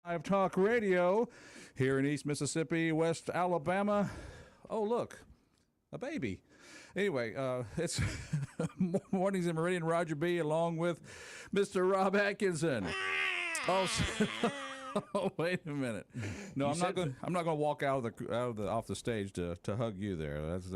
Live Talk Radio here in East Mississippi, West Alabama. Oh, look, a baby. Anyway, it's Mornings in Meridian. Roger B. along with Mr. Rob Atkinson. Oh, oh, wait a minute. No, I'm not going. I'm not going to walk off the stage to hug you there. That's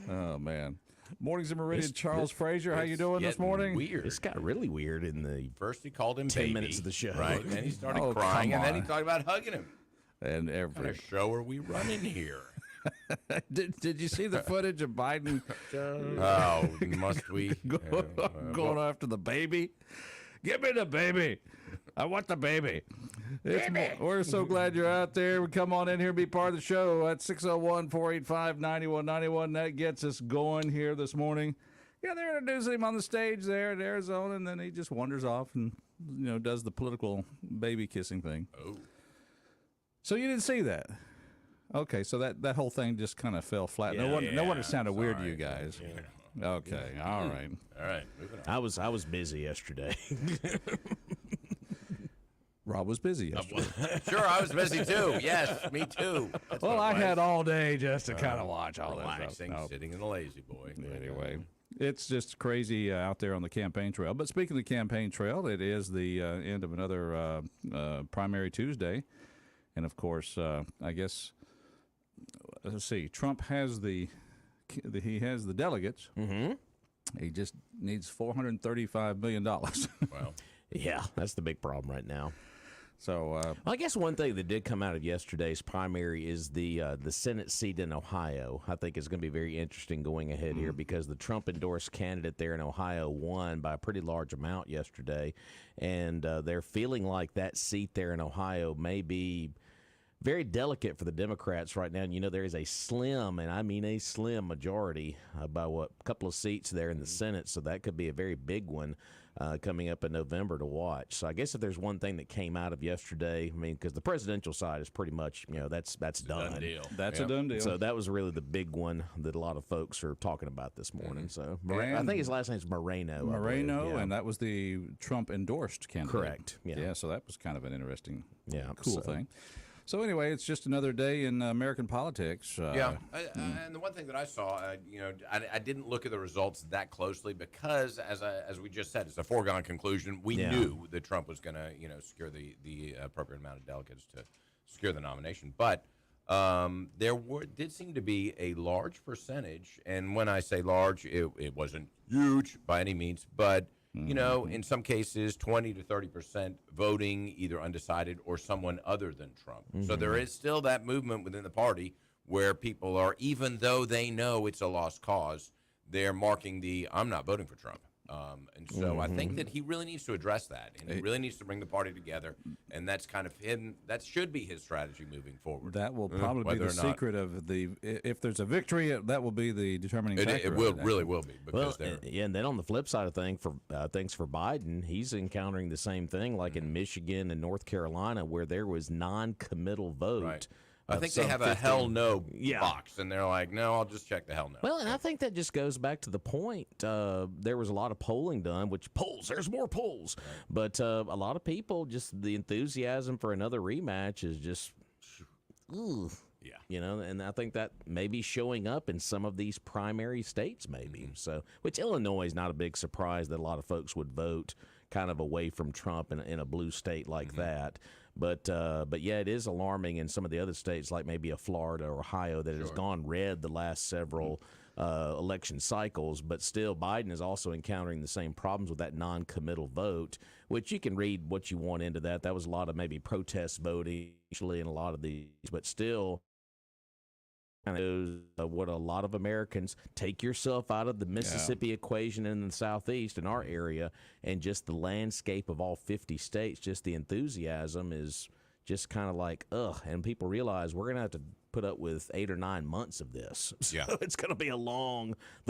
oh man. Mornings in Meridian. Charles Frazier, how you doing this morning? Weird. This got really weird in the First he called him 10 baby, minutes of the show. right? And then he started Oh, crying, come and then he on. talked about hugging him. And What kind of show are we running here? did you see the footage of Biden Oh, must we? going after the baby? Give me the baby. I want the baby. We're so glad you're out there. Come on in here and be part of the show at 601-485-9191. That gets us going here this morning. Yeah, they're introducing him on the stage there in Arizona, and then he just wanders off and does the political baby kissing thing. Oh, So you didn't see that? Okay, so that whole thing just kind of fell flat. No wonder it sounded weird to you guys. Okay, all right. all right. Moving on. I was busy yesterday. Rob was busy yesterday. Sure, I was busy too. Yes, me too. That's Well, what I it was. had all day just to kind of watch all that relaxing, stuff. No. sitting in the lazy boy. Anyway, it's just crazy out there on the campaign trail. But speaking of the campaign trail, it is the end of another primary Tuesday. And, of course, I guess, let's see, Trump has he has the delegates. Mm-hmm. He just needs $435 million. Well, Yeah, that's the big problem right now. So, Well, I guess one thing that did come out of yesterday's primary is the Senate seat in Ohio. I think is going to be very interesting going ahead here because the Trump-endorsed candidate there in Ohio won by a pretty large amount yesterday, and they're feeling like that seat there in Ohio may be very delicate for the Democrats right now. And, there is a slim, and I mean a slim majority by a couple of seats there in the Senate, so that could be a very big one coming up in November to watch. So I guess if there's one thing that came out of yesterday, I mean, because the presidential side is pretty much, that's done. done deal. that's a done deal. So that was really the big one that a lot of folks are talking about this morning. So I And- think his last name's Moreno. I believe. Moreno, Yeah. and that was the Trump-endorsed candidate. Correct, yeah. So that was kind of an interesting, Yeah, cool thing. So anyway, it's just another day in American politics. Yeah, and the one thing that I saw, I didn't look at the results that closely because, as we just said, it's a foregone conclusion. We knew that Trump was going to, secure the appropriate amount of delegates to secure the nomination. But did seem to be a large percentage, and when I say large, it wasn't huge by any means, but in some cases, 20 to 30% voting either undecided or someone other than Trump. So there is still that movement within the party where people are, even though they know it's a lost cause, they're marking I'm not voting for Trump. And so I think that he really needs to address that, and he really needs to bring the party together, and that's kind of him. That should be his strategy moving forward. That will probably be Whether the or not- secret of if there's a victory, that will be the determining factor. It of will it. really will be because Well, they're and then on the flip side of things for Biden, he's encountering the same thing, like in Michigan and North Carolina, where there was non-committal vote. Right. I of think they some have a 50 hell no Yeah. box, and they're like, no, I'll just check the hell no. Well, and I think that just goes back to the point. There was a lot of polling done, there's more polls. But a lot of people, just the enthusiasm for another rematch is just, ooh. Yeah. And I think that may be showing up in some of these primary states, maybe. So, which Illinois is not a big surprise that a lot of folks would vote kind of away from Trump in a blue state like that. But yeah, it is alarming in some of the other states, like maybe a Florida or Ohio, that has gone red the last several election cycles. But still, Biden is also encountering the same problems with that non-committal vote, which you can read what you want into that. That was a lot of maybe protest voting, actually, in a lot of these, but still. Kind of shows what a lot of Americans take yourself out of the Mississippi equation in the Southeast in our area, and just the landscape of all 50 states, just the enthusiasm is just kind of like, ugh. And people realize we're going to have to put up with 8 or 9 months of this. So it's going to be the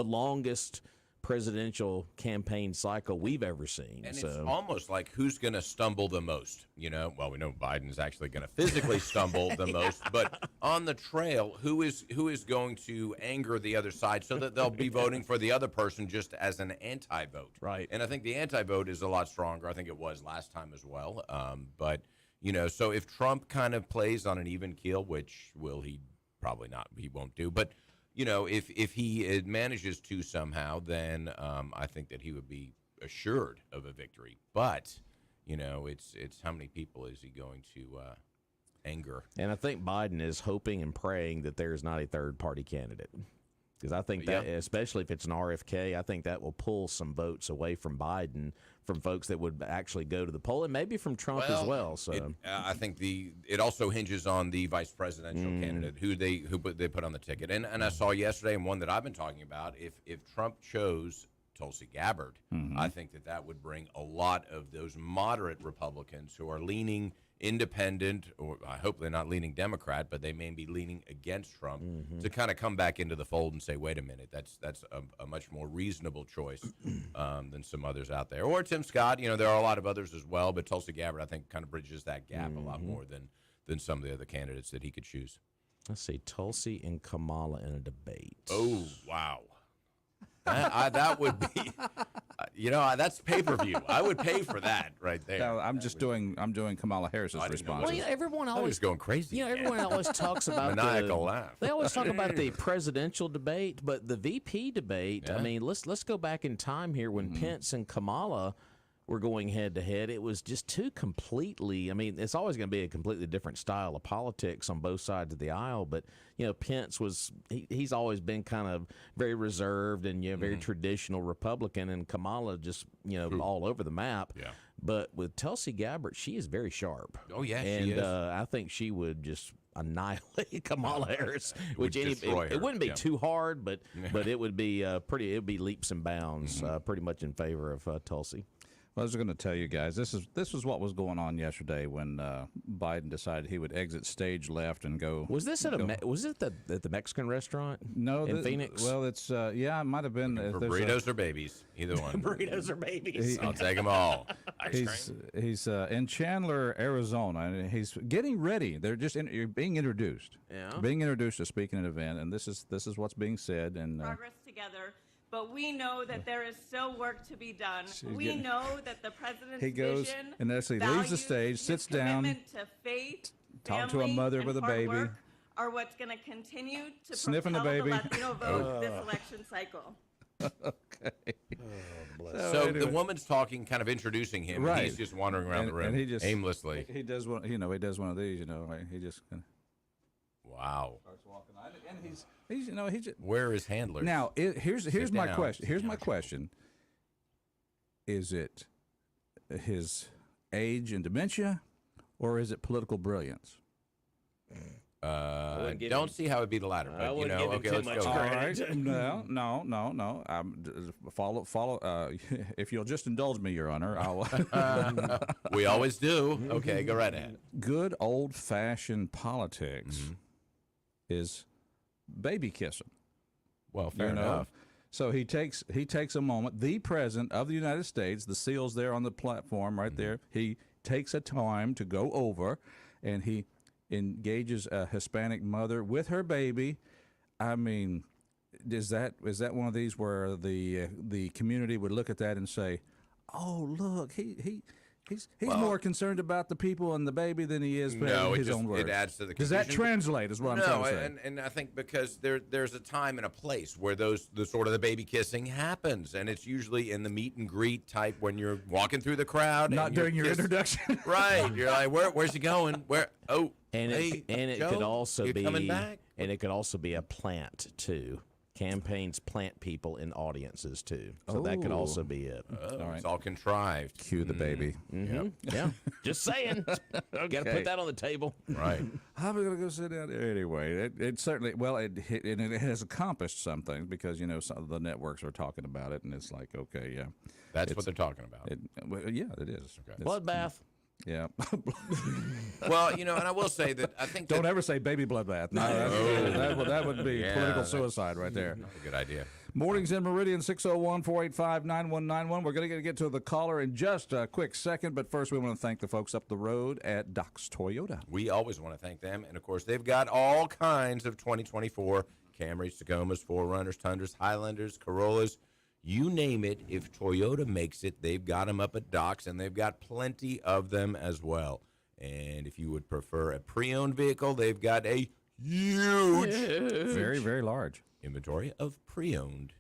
longest presidential campaign cycle we've ever seen. And it's almost like who's going to stumble the most, Well, we know Biden's actually going to physically stumble the most, but on the trail, who is going to anger the other side so that they'll be voting for the other person just as an anti-vote. Right. And I think the anti-vote is a lot stronger. I think it was last time as well. But So if Trump kind of plays on an even keel, which will he probably not, he won't do, but if he manages to somehow, then I think that he would be assured of a victory. But it's how many people is he going to anger? And I think Biden is hoping and praying that there's not a third-party candidate. Because I think that, especially if it's an RFK, I think that will pull some votes away from Biden, from folks that would actually go to the poll, and maybe from Trump as well. So I think it also hinges on the vice presidential candidate who they put on the ticket. And I saw yesterday, and one that I've been talking about, if Trump chose Tulsi Gabbard, I think that would bring a lot of those moderate Republicans who are leaning independent, or I hope they're not leaning Democrat, but they may be leaning against Trump, to kind of come back into the fold and say, wait a minute, that's a much more reasonable choice than some others out there. Or Tim Scott, there are a lot of others as well, but Tulsi Gabbard, I think, kind of bridges that gap a lot more than some of the other candidates that he could choose. Let's see, Tulsi and Kamala in a debate. Oh, wow. That would be, that's pay-per-view. I would pay for that right there. No, I'm doing Kamala Harris's response. Well, everyone always going crazy. Everyone always talks about maniacal laugh. They always talk about the presidential debate, but the VP debate. Yeah. I mean, let's go back in time here when Pence and Kamala were going head to head. It was just two completely. I mean, it's always going to be a completely different style of politics on both sides of the aisle. But Pence he's always been kind of very reserved and very traditional Republican, and Kamala just all over the map. Yeah. But with Tulsi Gabbard, she is very sharp. Oh yeah, and she is. I think she would just annihilate Kamala Harris. Which it wouldn't be too hard, but it would be pretty. It would be leaps and bounds, pretty much in favor of Tulsi. Well, I was going to tell you guys, this was what was going on yesterday when Biden decided he would exit stage left and go. Was this at at the Mexican restaurant? No, in Phoenix. Well, it's it might have been for burritos or babies, either one. Burritos or babies. I'll take them all. He's in Chandler, Arizona, and he's getting ready. They're just you're being introduced. Yeah. Being introduced to speak at an event, and this is what's being said. And progress together. But we know that there is still work to be done. We know that the president's vision, and as he leaves the stage, sits down, commitment to faith, talk to a mother with a baby, work are what's going to continue to sniffing the propel baby. Latino vote this election cycle. Okay. So anyway. The woman's talking, kind of introducing him. Right. And he's just wandering around the room, and he just aimlessly. He does one. He does one of these. Right? He just kind of wow. starts walking, and he's just. Where is handlers? Now here's my question. Here's my question. Is it his age and dementia, or is it political brilliance? Don't see how it'd be the latter. But okay, let's go. All right. No. Follow. If you'll just indulge me, Your Honor, I'll. We always do. Okay, go right ahead. Good old-fashioned politics is baby kissing. Well, fair enough. So he takes a moment. The President of the United States, the seal's there on the platform right there. He takes a time to go over, and he engages a Hispanic mother with her baby. I mean, is that one of these where the community would look at that and say, "Oh, look, he's more concerned about the people and the baby than he is his own words." It adds to the Does confusion. that translate? Is what I'm trying to say. And I think because there's a time and a place where the sort of the baby kissing happens, and it's usually in the meet and greet type when you're walking through the crowd. Not during your introduction, right? You're like, where's he going? Where? Oh. And it Joe, could also be coming back? And it could also be a plant too. Campaigns plant people in audiences too, so that could also be it. All right. It's all contrived. Cue the baby. Yep. Yeah, just saying. Got to put that on the table. Right. How am I going to go sit down there anyway? It certainly it has accomplished something because some of the networks are talking about it, and it's like That's what they're talking about. It is. Okay. Bloodbath. Yeah. Well, and I will say that I think Don't ever say baby bloodbath. No, that would be political suicide right there. Not a good idea. Mornings in Meridian, 601-485-9191. We're going to get to the caller in just a quick second, but first we want to thank the folks up the road at Doc's Toyota. We always want to thank them, and of course they've got all kinds of 2024 Camrys, Tacomas, 4Runners, Tundras, Highlanders, Corollas. You name it, if Toyota makes it, they've got them up at Doc's, and they've got plenty of them as well. And if you would prefer a pre-owned vehicle, they've got a huge, very, very large inventory of pre-owned,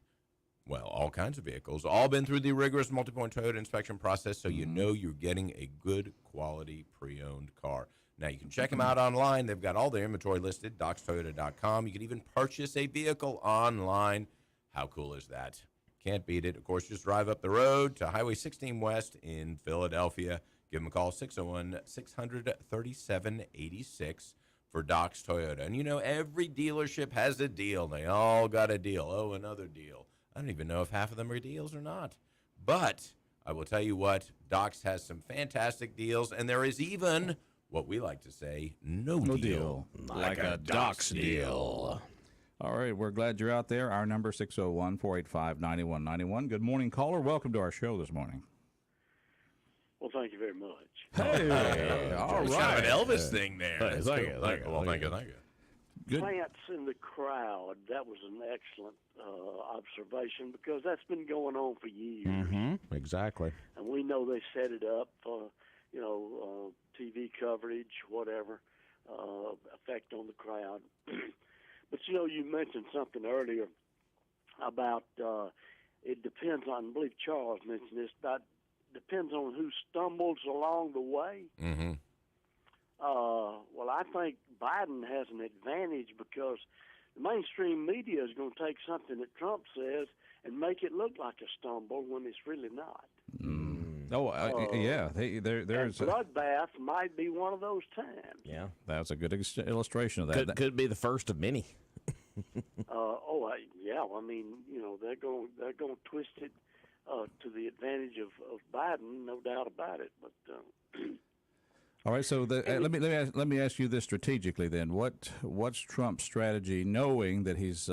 well, all kinds of vehicles, all been through the rigorous multi-point Toyota inspection process, so you know you're getting a good quality pre-owned car. Now, you can check them out online. They've got all their inventory listed, docstoyota.com. You can even purchase a vehicle online. How cool is that? Can't beat it. Of course, just drive up the road to Highway 16 West in Philadelphia. Give them a call, 601-600-3786 for Doc's Toyota. And, you know, every dealership has a deal. They all got a deal. Oh, another deal. I don't even know if half of them are deals or not. But I will tell you what, Doc's has some fantastic deals, and there is even what we like to say, no deal. Like a Doc's deal. All right, we're glad you're out there. Our number, 601-485-9191. Good morning, caller. Welcome to our show this morning. Well, thank you very much. Hey, all It's right. kind of an Elvis thing there. Thank you. Thank you. Good. Plants in the crowd, that was an excellent observation because that's been going on for years. Mm-hmm. Exactly. And we know they set it up for, TV coverage, whatever, effect on the crowd. But, you mentioned something earlier about it depends on, I believe Charles mentioned this, about depends on who stumbles along the way. Mm-hmm. Well, I think Biden has an advantage because the mainstream media is going to take something that Trump says and make it look like a stumble when it's really not. Oh, yeah. There's and bloodbath might be one of those times. Yeah. That's a good illustration of that. Could be the first of many. Yeah. I mean, they're going to twist it to the advantage of Biden, no doubt about it. But all right, so let me ask you this strategically then. What's Trump's strategy, knowing that he's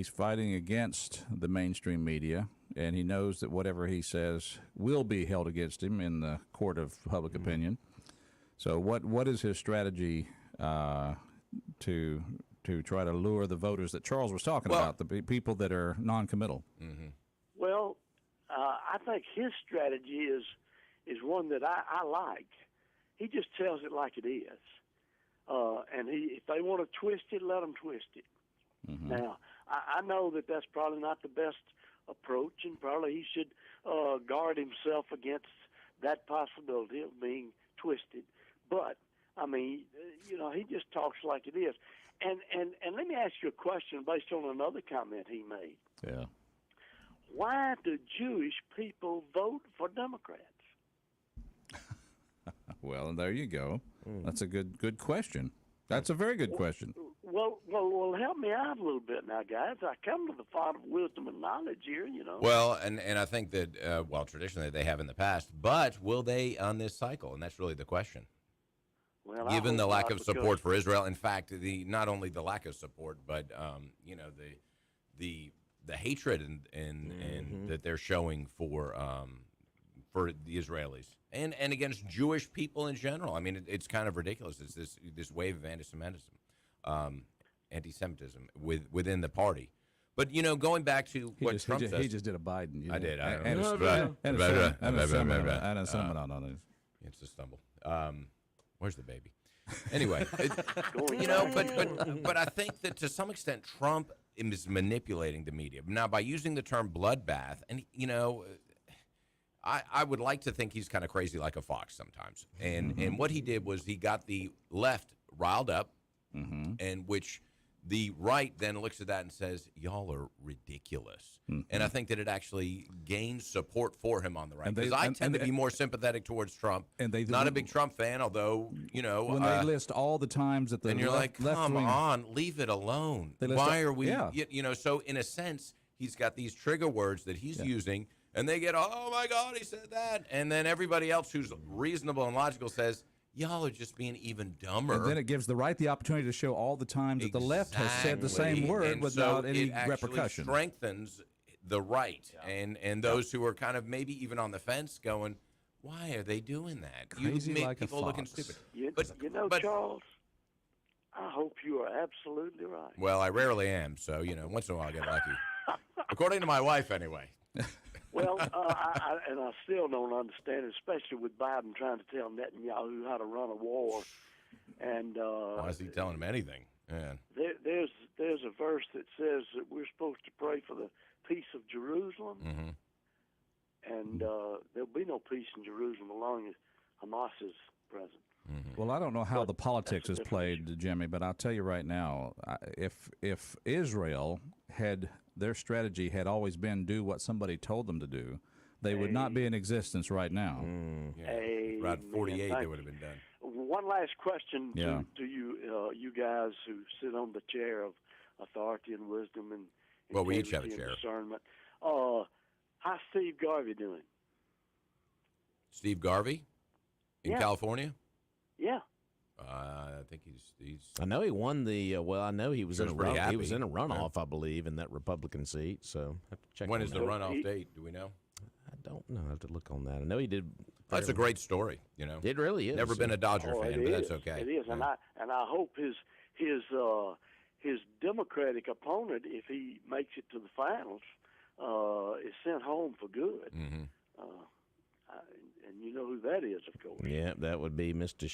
fighting against the mainstream media, and he knows that whatever he says will be held against him in the court of public opinion? So what is his strategy to try to lure the voters that Charles was talking about, the people that are non-committal? Mm-hmm. Well, I think his strategy is one that I like. He just tells it like it is. And if they want to twist it, let them twist it. Mm-hmm. Now, I know that that's probably not the best approach, and probably he should guard himself against that possibility of being twisted. But, I mean, he just talks like it is. And let me ask you a question based on another comment he made. Yeah. Why do Jewish people vote for Democrats? Well, there you go. That's a good question. That's a very good question. Well, help me out a little bit now, guys. I come to the font of wisdom and knowledge here, Well, and I think that, traditionally they have in the past, but will they on this cycle? And that's really the question. Well, given the lack of support for Israel, in fact, not only the lack of support, but the hatred and that they're showing for the Israelis and against Jewish people in general. I mean, it's kind of ridiculous. It's this wave of anti-Semitism within the party. But going back to what Trump says, he just did a Biden. I did. And a summon on it. It's a stumble. Where's the baby? Anyway, but I think that to some extent Trump is manipulating the media now by using the term bloodbath, and I would like to think he's kind of crazy like a fox sometimes, and what he did was he got the left riled up, and which the right then looks at that and says, y'all are ridiculous. And I think that it actually gains support for him on the right. Because I tend to be more sympathetic towards Trump. And not a big Trump fan, although, when they list all the times that the and you're left, like, come left-wing, on, leave it alone. Why are we, so in a sense, he's got these trigger words that he's using, and they get, oh, my God, he said that. And then everybody else who's reasonable and logical says, y'all are just being even dumber. And then it gives the right the opportunity to show all the times that the left has said the same word and without so any it repercussion. Strengthens the right and those who are kind of maybe even on the fence going, why are they doing that? Crazy you make like people a looking fox. stupid. But Charles, I hope you are absolutely right. Well, I rarely am, so once in a while I get lucky. According to my wife, anyway. Well, I still don't understand it, especially with Biden trying to tell Netanyahu how to run a war. And why is he telling him anything? Man. There's a verse that says that we're supposed to pray for the peace of Jerusalem, and there'll be no peace in Jerusalem as long as Hamas is present. Well, I don't know how the politics is played, Jimmy, but I'll tell you right now, if Israel had their strategy had always been do what somebody told them to do, they would not be in existence right now. Right, 48, they would have been done. One last question to you, you guys who sit on the chair of authority and wisdom and well, we each have a integrity chair. and discernment. How's Steve Garvey doing? Steve Garvey in California? Yeah. I think he's. I know he won the. Well, I know he was in a pretty happy. he was in a runoff, I believe, in that Republican seat. So I have to check. When on is that. the runoff date? Do we know? I don't know. I have to look on that. I know he did. That's a great story. You know, It really is. never been a Dodger fan, but that's okay. It is, and I hope his Democratic opponent, if he makes it to the finals, is sent home for good. And you know who that is, of course. Yeah, that would be Mr.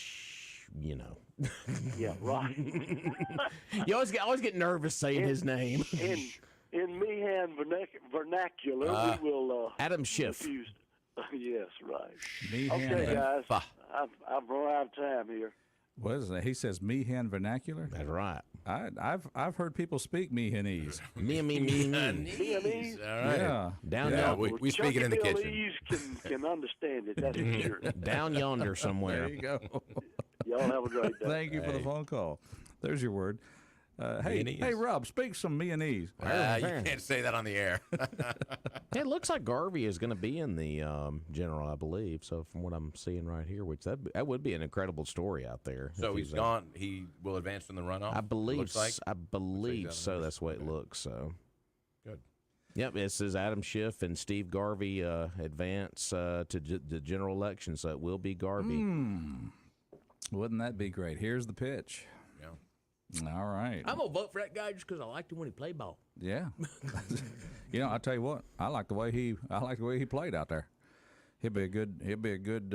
You know. Yeah, right. You always get nervous saying his name. In Meehan vernacular, we will. Adam Schiff. Yes, right. Meehan. Okay, guys. I've run out of time here. What is that? He says Meehan vernacular. That's right. I've heard people speak Meehanese. Me. Meehanese? All right. Yeah. Down Yeah, yonder. we speak it in the Chucky kitchen. Billese can understand it. That's for sure. Down yonder somewhere. There you go. Y'all have a great day. Thank you for the phone call. There's your word. Hey, Meehanese. Rob, speak some Meehanese. You can't say that on the air. It looks like Garvey is going to be in the general, I believe. So from what I'm seeing right here, which that would be an incredible story out there. So if he's gone. He will advance in the runoff. I believe. Looks like. I believe Looks like so. that. That's the way it looks. So. Good. Yep, it says Adam Schiff and Steve Garvey advance to the general election, so it will be Garvey. Wouldn't that be great? Here's the pitch. Yeah. All right. I'm gonna vote for that guy just because I liked him when he played ball. Yeah. You know, I tell you what, I like the way he played out there. He'll be a good.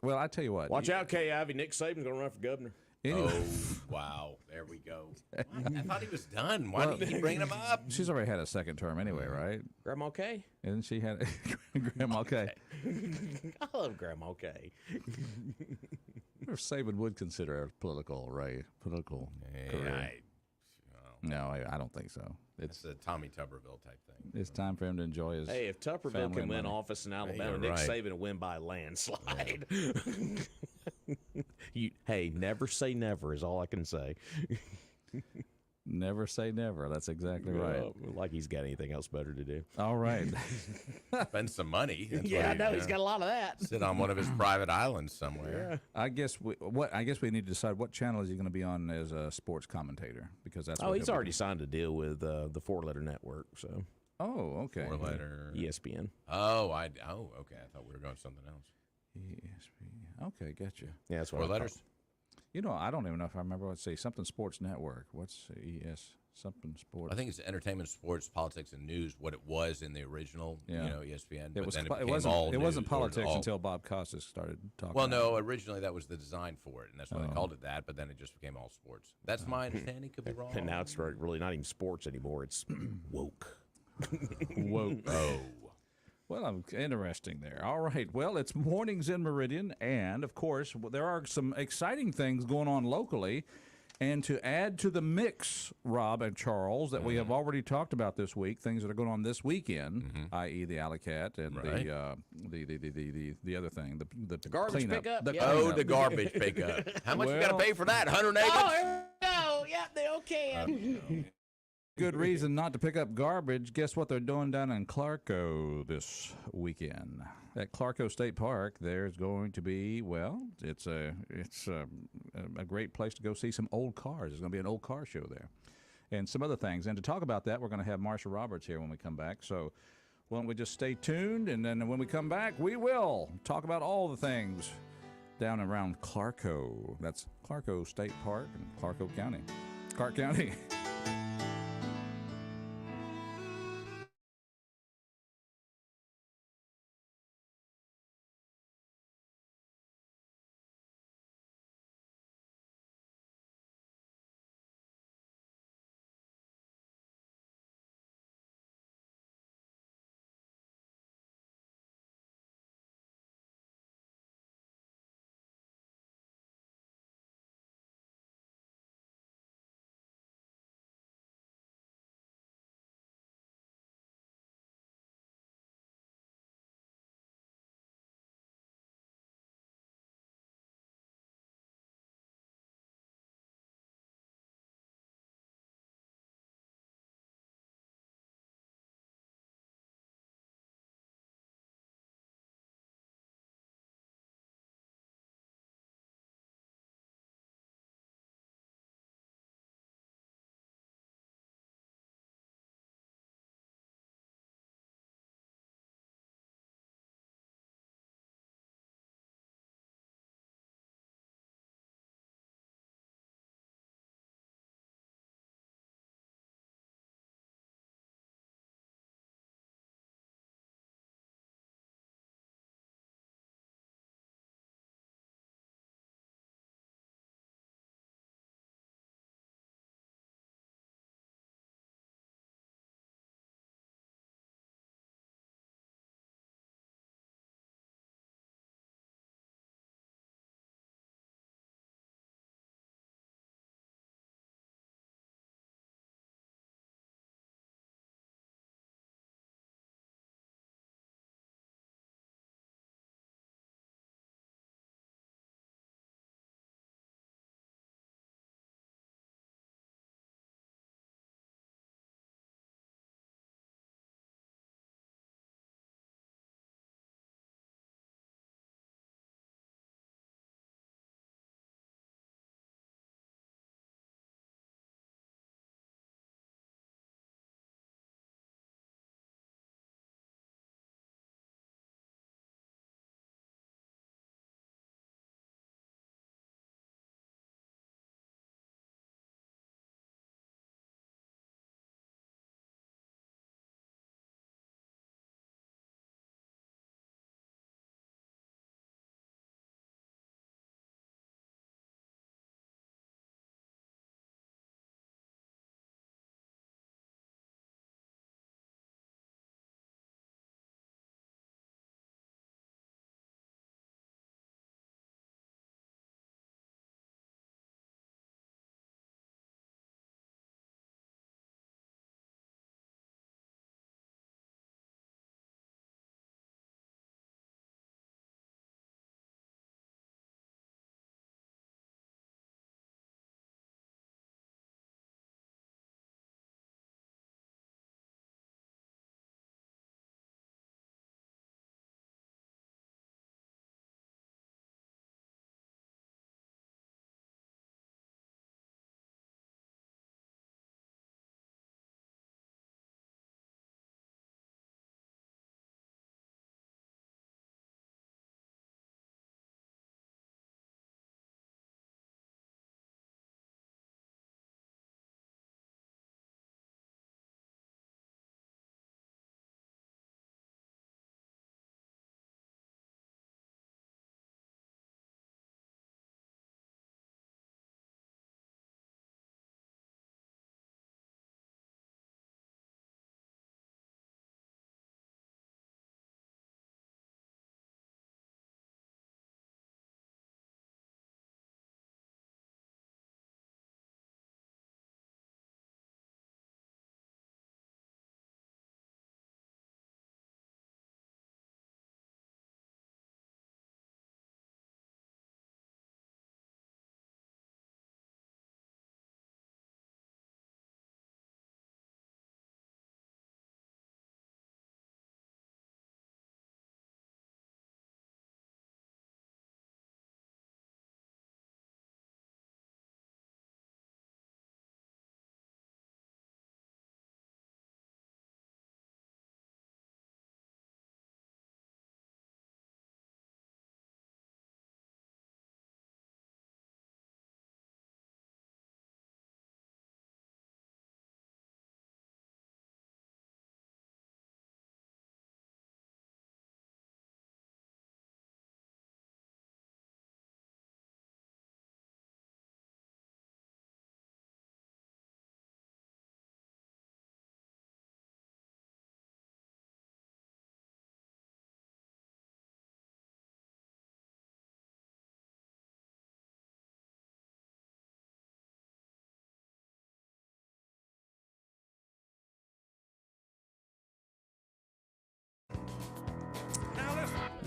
Well, I tell you what. Watch out, K. Ivy. Nick Saban's gonna run for governor. Anyway. Oh, wow. There we go. I thought he was done. Why didn't he bring him up? She's already had a second term anyway, right? Grandma K. And she had Grandma K. I love Grandma K. If Saban would consider a political career. No, I don't think so. It's a Tommy Tuberville type thing. It's time for him to enjoy his. Hey, if Tuberville family can and win money. office in Alabama, you're Nick right. Saban will win by a landslide. Hey, never say never is all I can say. Never say never. That's exactly right. Like he's got anything else better to do. All right. Spend some money. That's Yeah, I what know. He's got a lot of that. sit on one of his private islands somewhere. I guess we need to decide what channel is he going to be on as a sports commentator, because that's. Oh, what he's he'll be already signed a deal with the four-letter network, so doing. Oh, okay. 4-letter. ESPN. Oh, okay. I thought we were going to something else. ESPN. Okay, gotcha. Yeah, that's what 4 I thought. letters. You know, I don't even know if I remember what to say. Something Sports Network. What's something sports? I think it's entertainment, sports, politics, and news. What it was in the original, ESPN. But then it became all wasn't news, or politics all- until Bob Costas started talking. Well, about no, it. originally that was the design for it, and that's why they called it that. But then it just became all sports. That's my understanding. Could be wrong. And now it's really not even sports anymore. It's woke. Whoa. Oh. Well, interesting there. All right. Well, it's Mornings in Meridian, and of course, there are some exciting things going on locally. And to add to the mix, Rob and Charles, that we have already talked about this week, things that are going on this weekend, i.e., the Alley Cat and Right. the other thing, the garbage cleanup. pickup? The Yeah. Oh, cleanup. the garbage pickup. How much you got Well- to pay for that? 180. No, yeah, they okay. Good reason not to pick up garbage. Guess what they're doing down in Clarko this weekend? At Clarko State Park, there's going to be, well, it's a great place to go see some old cars. There's going to be an old car show there and some other things. And to talk about that, we're going to have Marsha Roberts here when we come back. So why don't we just stay tuned, and then when we come back, we will talk about all the things down around Clarko. That's Clarko State Park in Clark County.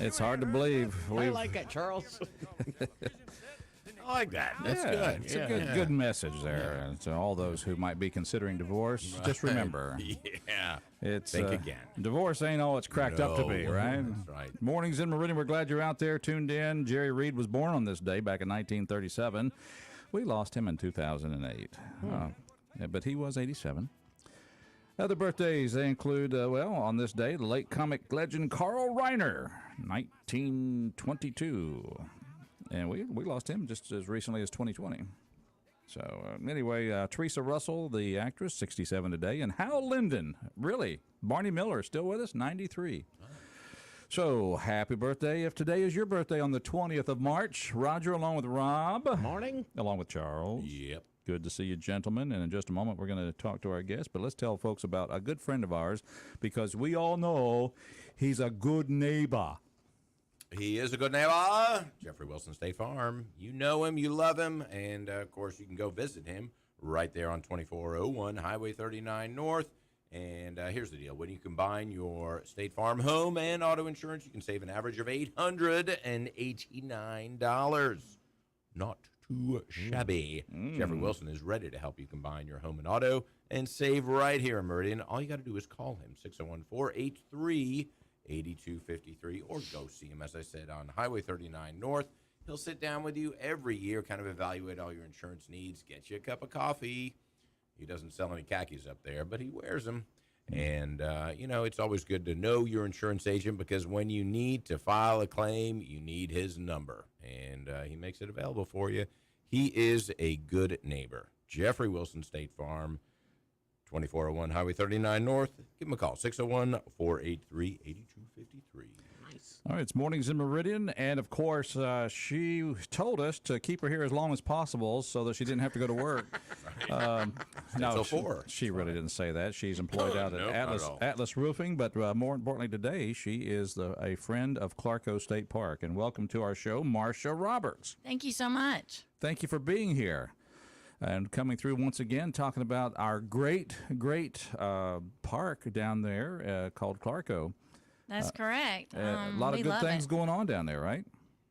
It's hard to believe. I like that, Charles. I like that. That's good. It's a good message there. And to all those who might be considering divorce, just remember. Yeah. It's Think again. Divorce ain't all it's cracked up to be, No, right? that's right. Mornings in Meridian. We're glad you're out there, tuned in. Jerry Reed was born on this day back in 1937. We lost him in 2008, but he was 87. Other birthdays, they include, on this day, the late comic legend Carl Reiner, 1922. And we lost him just as recently as 2020. So, anyway, Teresa Russell, the actress, 67 today. And Hal Linden, really, Barney Miller, still with us, 93. So, happy birthday if today is your birthday on the 20th of March. Roger, along with Rob. Morning. Along with Charles. Yep. Good to see you, gentlemen. And in just a moment, we're going to talk to our guest. But let's tell folks about a good friend of ours, because we all know he's a good neighbor. He is a good neighbor. Jeffrey Wilson State Farm. You know him, you love him, and of course you can go visit him right there on 2401 Highway 39 North. And here's the deal. When you combine your State Farm home and auto insurance, you can save an average of $889. Not too shabby. Jeffrey Wilson is ready to help you combine your home and auto and save right here in Meridian. All you got to do is call him, 601-483-8253, or go see him, as I said, on Highway 39 North. He'll sit down with you every year, kind of evaluate all your insurance needs, get you a cup of coffee. He doesn't sell any khakis up there, but he wears them. And, it's always good to know your insurance agent, because when you need to file a claim, you need his number. And he makes it available for you. He is a good neighbor. Jeffrey Wilson State Farm, 2401 Highway 39 North. Give him a call, 601-483-8253. All right, it's Mornings in Meridian, and of course, she told us to keep her here as long as possible so that she didn't have to go to work. No, she really didn't say that. She's employed out at Atlas Roofing, but more importantly today, she is a friend of Clarko State Park. And welcome to our show, Marcia Roberts. Thank you so much. Thank you for being here. And coming through once again, talking about our great park down there called Clarko. That's correct. A lot of good things going on down there, right?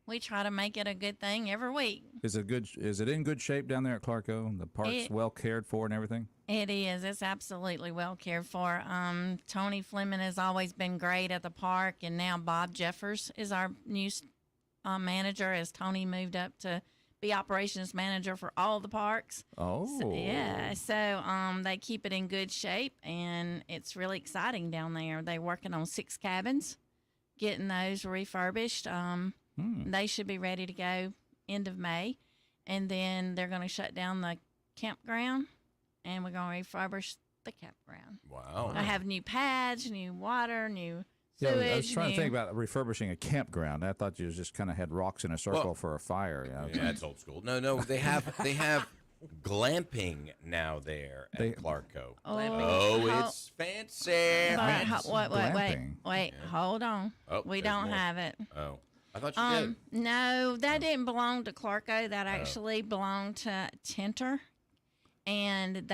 We try to make it a good thing every week. Is it in good shape down there at Clarko? The park's well cared for and everything? It is. It's absolutely well cared for. Tony Fleming has always been great at the park, and now Bob Jeffers is our new manager, as Tony moved up to be operations manager for all the parks. Oh. So they keep it in good shape, and it's really exciting down there. They're working on 6 cabins, getting those refurbished. They should be ready to go end of May, and then they're going to shut down the campground, and we're going to refurbish the campground. Wow. I have new pads, new water, new Yeah, sewage. I was trying to think about refurbishing a campground. I thought you just kind of had rocks in a circle for a fire. Yeah, that's old school. No, they have glamping now there at Clarko. It's fancy. Wait, hold on. We don't have it. Oh, I thought you did. No, that didn't belong to Clarko. That actually belonged to Tinter, and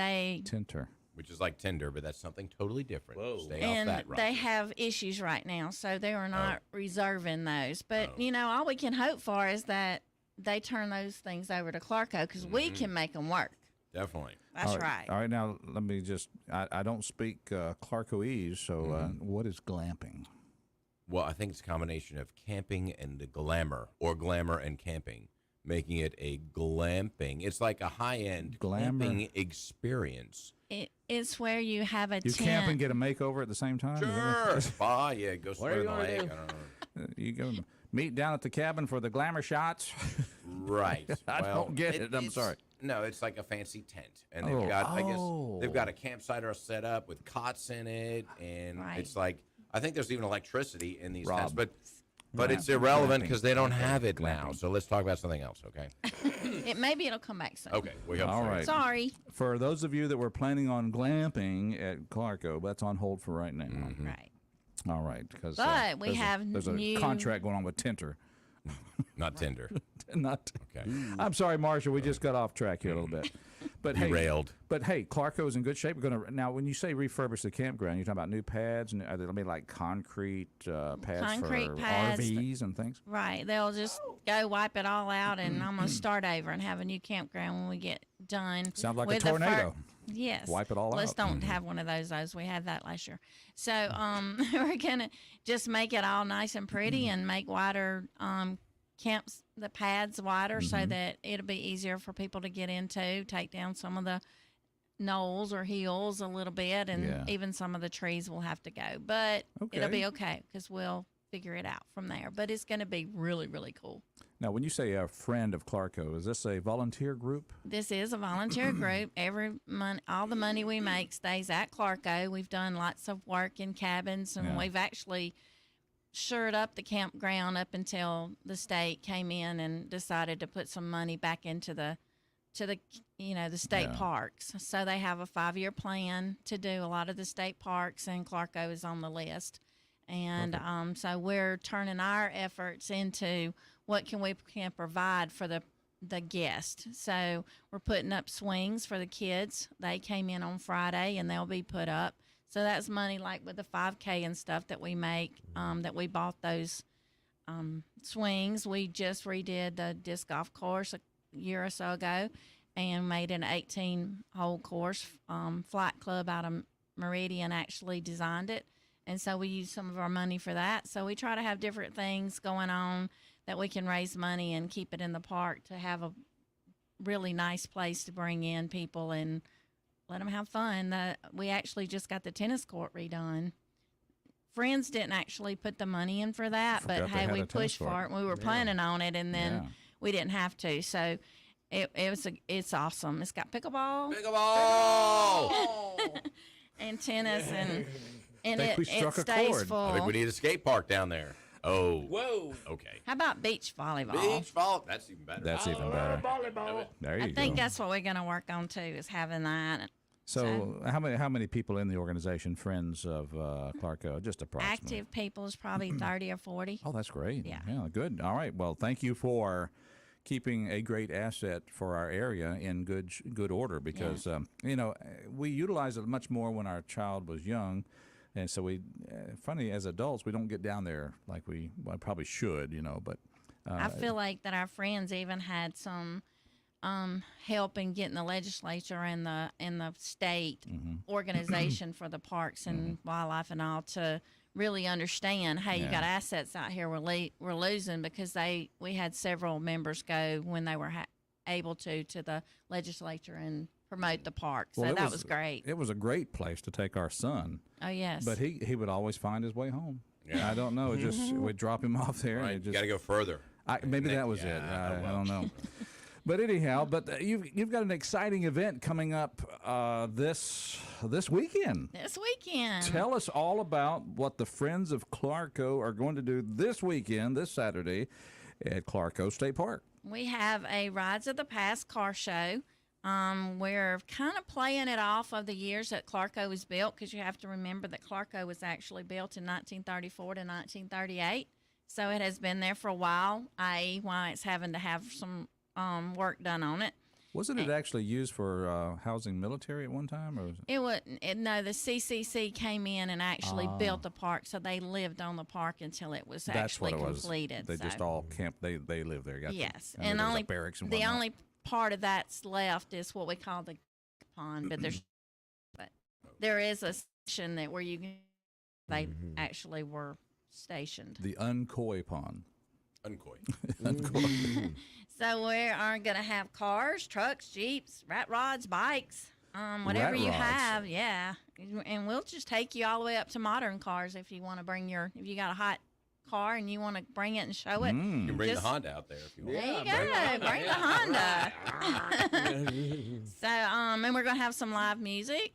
Tinter. Which is like Tinder, but that's something totally different. Whoa. Stay and off that, right? they have issues right now, so they are not reserving those. But all we can hope for is that they turn those things over to Clarko, because we can make them work. Definitely. That's right. All right, now let me just, I don't speak Clarkoese, so what is glamping? Well, I think it's a combination of camping and the glamour, or glamour and camping, making it a glamping. It's like a high-end glamping experience. It's where you have a tent. You camp and get a makeover at the same time? Sure. Spa, yeah, go swim in the lake. I don't know. You go meet down at the cabin for the glamour shots? Right. I don't get it. I'm sorry. No, it's like a fancy tent, and they've got, I guess, they've got a campsite or set up with cots in it, and it's like, I think there's even electricity in these tents, but it's irrelevant because they don't have it now. So let's talk about something else, okay? Maybe it'll come back soon. Okay, we hope All so. right. Sorry. For those of you that were planning on glamping at Clarko, that's on hold for right now. Right. All right, because But we have there's new a contract going on with Tinter. Not Tinder. Not. Okay. I'm sorry, Marcia. We just got off track here a little bit. But Derailed. Hey, Clarko's in good shape. We're gonna now. When you say refurbish the campground, you're talking about new pads, and are there gonna be like concrete pads Concrete for pads. RVs and things? Right. They'll just go wipe it all out, and I'm going to start over and have a new campground when we get done. Sounds like a with the tornado. Yes. Wipe it all Let's out. don't have one of those. We had that last year. So we're going to just make it all nice and pretty and make wider camps, the pads wider so that it'll be easier for people to get into, take down some of the knolls or hills a little bit, and even some of the trees will have to go. But it'll be okay because we'll figure it out from there. But it's going to be really, really cool. Now, when you say a friend of Clarko, is this a volunteer group? This is a volunteer group. Every month, all the money we make stays at Clarko. We've done lots of work in cabins, and we've actually shored up the campground up until the state came in and decided to put some money back into the state parks. So they have a 5-year plan to do a lot of the state parks, and Clarko is on the list. And so we're turning our efforts into what can provide for the guest. So we're putting up swings for the kids. They came in on Friday, and they'll be put up. So that's money like with the 5K and stuff that we make, that we bought those swings. We just redid the disc golf course a year or so ago and made an 18-hole course. Flight Club out of Meridian actually designed it. And so we use some of our money for that. So we try to have different things going on that we can raise money and keep it in the park to have a really nice place to bring in people and let them have fun. We actually just got the tennis court redone. Friends didn't actually put the money in for that, but hey, we pushed for it. We were planning on it, and then we didn't have to. So it's awesome. It's got pickleball, and tennis, and it stays full. I think we need a skate park down there. Oh. Whoa. Okay. How about beach volleyball? Beach volleyball. That's even better. That's even better. Volleyball. There you go. I think that's what we're going to work on too, is having that. So how many people in the organization, friends of Clarko? Just approximately. Active people is probably 30 or 40. Oh, that's great. Yeah. Good. All right. Well, thank you for keeping a great asset for our area in good order, because we utilize it much more when our child was young. And so funny, as adults, we don't get down there like we probably should, but. I feel like that our friends even had some help in getting the legislature and the state organization for the parks and wildlife and all to really understand, hey, you got assets out here we're losing, because we had several members go when they were able to the legislature and promote the park. So that was great. It was a great place to take our son. Oh, yes. But he would always find his way home. Yeah. I don't know. We'd drop him off there. Right. And You got to go further. Maybe that was it. I don't know. But anyhow, you've got an exciting event coming up this weekend. This weekend. Tell us all about what the Friends of Clarko are going to do this weekend, this Saturday, at Clarko State Park. We have a Rides of the Past car show. We're kind of playing it off of the years that Clarko was built, because you have to remember that Clarko was actually built in 1934 to 1938. So it has been there for a while, i.e. why it's having to have some work done on it. Wasn't it actually used for housing military at one time? Or was it? No, the CCC came in and actually built the park, so they lived on the park until it was actually completed. They just all camped. They lived there. Yes, and only barracks and the only part of that's left is what we call the pond, but there is a station where they actually were stationed. The Unkoi Pond. Unkoi. So we are going to have cars, trucks, Jeeps, rat rods, bikes, whatever you have. Yeah. And we'll just take you all the way up to modern cars if you want to if you got a hot car and you want to bring it and show it. You can bring the Honda out there if you want. There you go. Bring the Honda. So, and we're going to have some live music.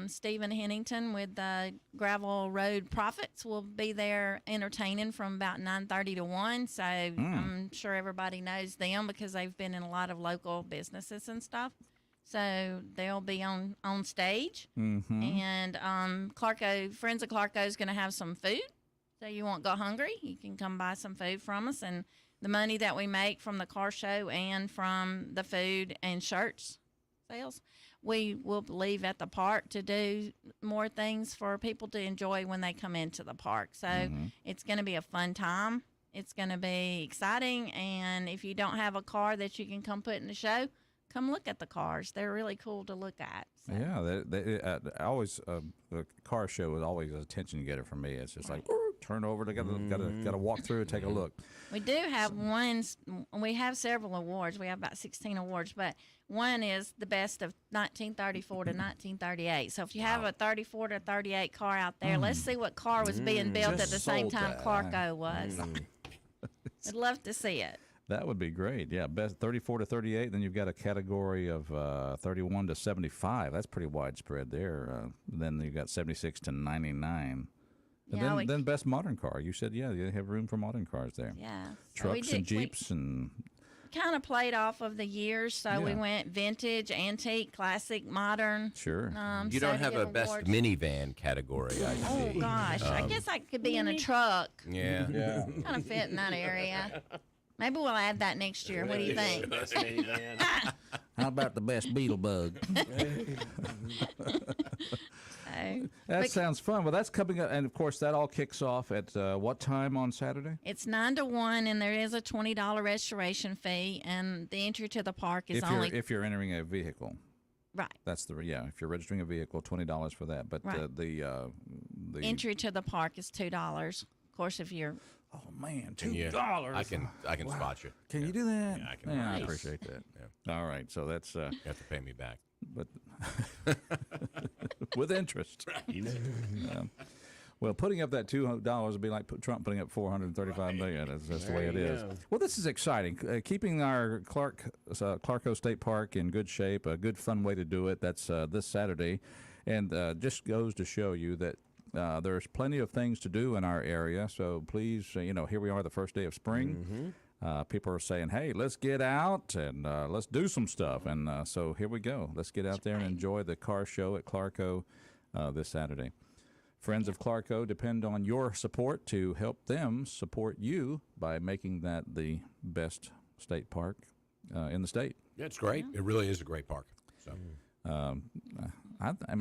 Stephen Hennington with the Gravel Road Prophets will be there entertaining from about 9:30 to 1. So I'm sure everybody knows them because they've been in a lot of local businesses and stuff. So they'll be on stage. And Friends of Clarko is going to have some food. So you won't go hungry. You can come buy some food from us. And the money that we make from the car show and from the food and shirts, sales, we will leave at the park to do more things for people to enjoy when they come into the park. So it's going to be a fun time. It's going to be exciting. And if you don't have a car that you can come put in the show, come look at the cars. They're really cool to look at. So. Yeah, I always the car show is always an attention getter for me. It's just like turn over, got to walk through and take a look. We do have we have several awards. We have about 16 awards, but one is the best of 1934 to 1938. So if you have a 34 to 38 car out there, let's see what car was being built at the same time Clarko was. I'd love to see it. That would be great. Yeah, best 34 to 38. Then you've got a category of 31 to 75. That's pretty widespread there. Then you've got 76 to 99. And then best modern car. You said, yeah, you have room for modern cars there. Yeah. Trucks and Jeeps and... Kind of played off of the years, so we went vintage, antique, classic, modern. Sure. You don't have a best minivan category, I see. Oh, gosh. I guess I could be in a truck. Yeah. Kind of fit in that area. Maybe we'll add that next year. What do you think? How about the best Beetlebug? That sounds fun. Well, that's coming up, and of course, that all kicks off at what time on Saturday? It's 9 to 1, and there is a $20 registration fee, and the entry to the park is if you're entering a vehicle. Right. That's if you're registering a vehicle, $20 for that. But the entry to the park is $2. Of course, if you're oh man, $2. I can spot you. Can you do that? Yeah, I can. Yeah, I appreciate that. Yeah. All right, so that's you have to pay me back, but with interest. Well, putting up that $200 would be like Trump putting up $435 million. That's the way it is. Well, this is exciting. Keeping our Clarko State Park in good shape, a good fun way to do it. That's this Saturday, and just goes to show you that there's plenty of things to do in our area. So please, here we are, the first day of spring. People are saying, hey, let's get out and let's do some stuff. And so here we go. Let's get out there and enjoy the car show at Clarko this Saturday. Friends of Clarko depend on your support to help them support you by making that the best state park in the state. Yeah, it's great. It really is a great park. So. Am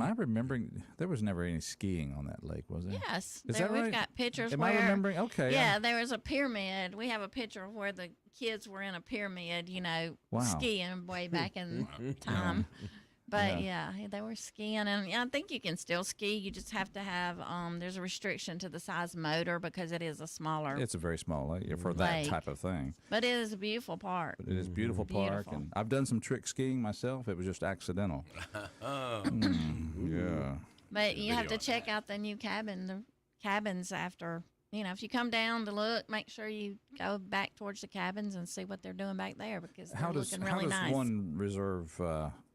I remembering? There was never any skiing on that lake, was there? Yes. Is that right? We've got pictures Am where... I remembering? Okay. Yeah, there was a pyramid. We have a picture of where the kids were in a pyramid, skiing way back in time. But, yeah, they were skiing. And I think you can still ski. You just have to have, there's a restriction to the size motor because it is a smaller It's a very small lake for that type of thing. But it is a beautiful park. It is a beautiful park. And I've done some trick skiing myself. It was just accidental. Yeah. But you have to check out the new cabins after, if you come down to look, make sure you go back towards the cabins and see what they're doing back there because they're looking really nice. How does one reserve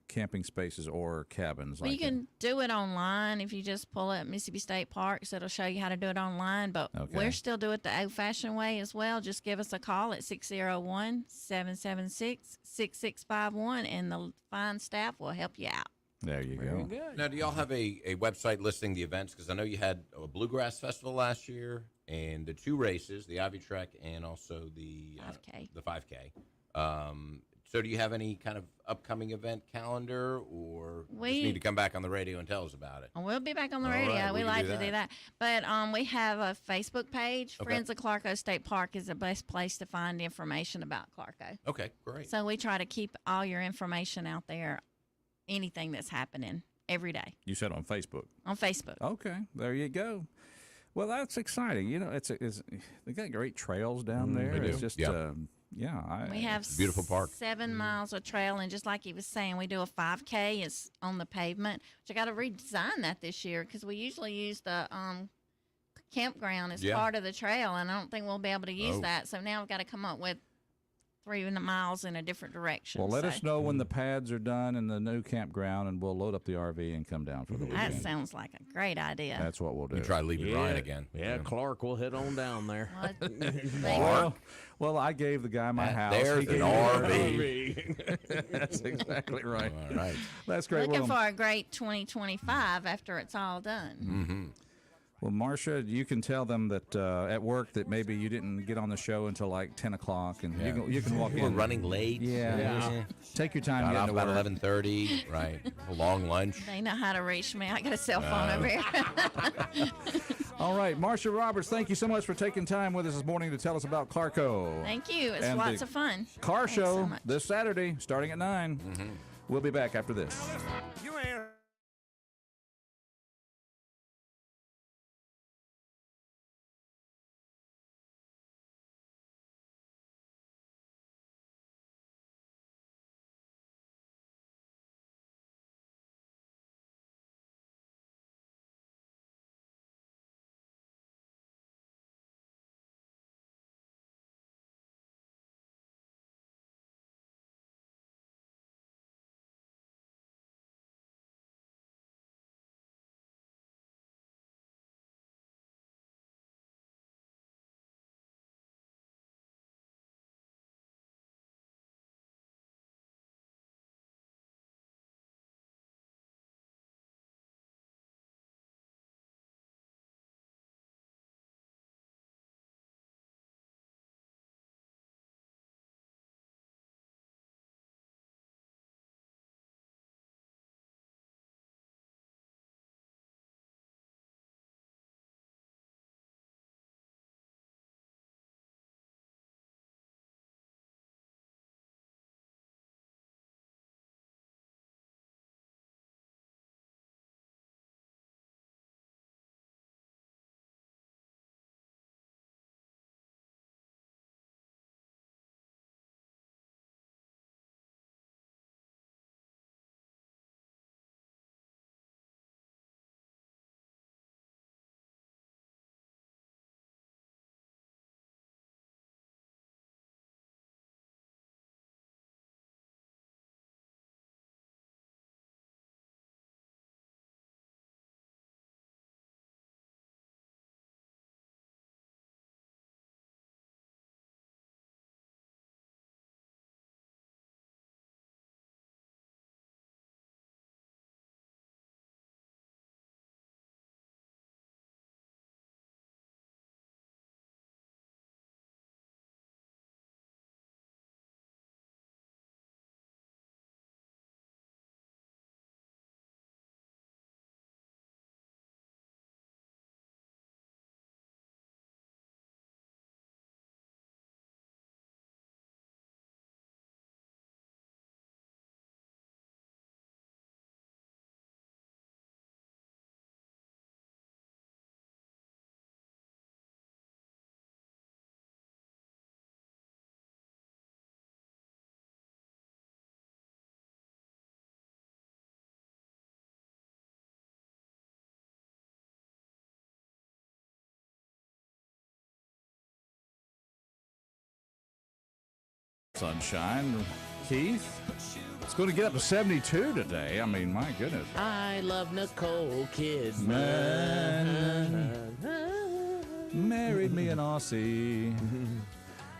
camping spaces or cabins? Well, you can do it online if you just pull up Mississippi State Parks. It'll show you how to do it online, but we're still doing it the old-fashioned way as well. Just give us a call at 601-776-6651, and the fine staff will help you out. There you go. Now, do y'all have a website listing the events? Because I know you had a Bluegrass Festival last year and the 2 races, the Ivy Trek and also the 5K. The 5K. So do you have any kind of upcoming event calendar, or just need to come back on the radio and tell us about it? We'll be back on the radio. Right, we like to do that. But we have a Facebook page. Okay. Friends of Clarko State Park is the best place to find information about Clarko. Okay, great. So we try to keep all your information out there, anything that's happening every day. You said on Facebook? On Facebook. Okay, there you go. Well, that's exciting. They got great trails down there. They do. It's just... we have beautiful park. 7 miles of trail, and just like he was saying, we do a 5K. It's on the pavement, which I got to redesign that this year because we usually use the campground as part of the trail, and I don't think we'll be able to use that. So now we've got to come up with 3 miles in a different direction. Well, let us know when the pads are done in the new campground, and we'll load up the RV and come down for the weekend. That sounds like a great idea. That's what we'll do. You try leaving Ryan again. Yeah, Clark will head on down there. Well, I gave the guy my house. There's an RV. That's exactly right. All right. That's great. Looking for a great 2025 after it's all done. Well, Marcia, you can tell them that at work that maybe you didn't get on the show until like 10 o'clock, and you can walk We're in. running late. Yeah. Take your time Got off getting to about work. 11:30. Right. A long lunch. They know how to reach me. I got a cell phone over here. All right, Marcia Roberts, thank you so much for taking time with us this morning to tell us about Carco. Thank you. It's And lots the of fun. Car Thanks show so much. this Saturday, starting at 9. We'll be back after this. You ain't Sunshine. Keith, it's going to get up to 72 today. I mean, my goodness. I love Nicole Kidman. Married me an Aussie.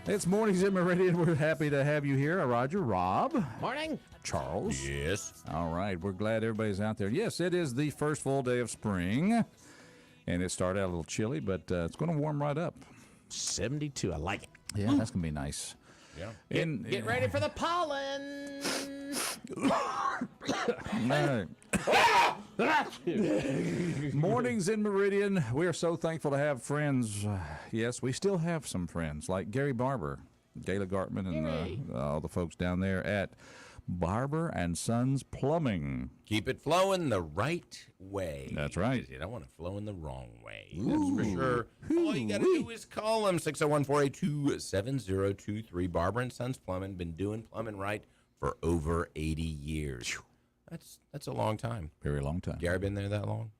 It's Mornings in Meridian. We're happy to have you here. Roger, Rob, Morning. Charles. Yes. All right. We're glad everybody's out there. Yes, it is the first full day of spring. And it started out a little chilly, but it's going to warm right up. 72. I like it. Yeah, that's going to be nice. Yeah. Get ready for the pollen. Mornings in Meridian. We are so thankful to have friends. Yes, we still have some friends like Gary Barber, Gayla Gartman, and all the folks down there at Barber and Sons Plumbing. Keep it flowing the right way. That's right. You don't want to flow in the wrong way. That's for sure. All you got to do is call them, 601-482-7023. Barber and Sons Plumbing. Been doing plumbing right for over 80 years. That's a long time. Very long time. Gary been there that long?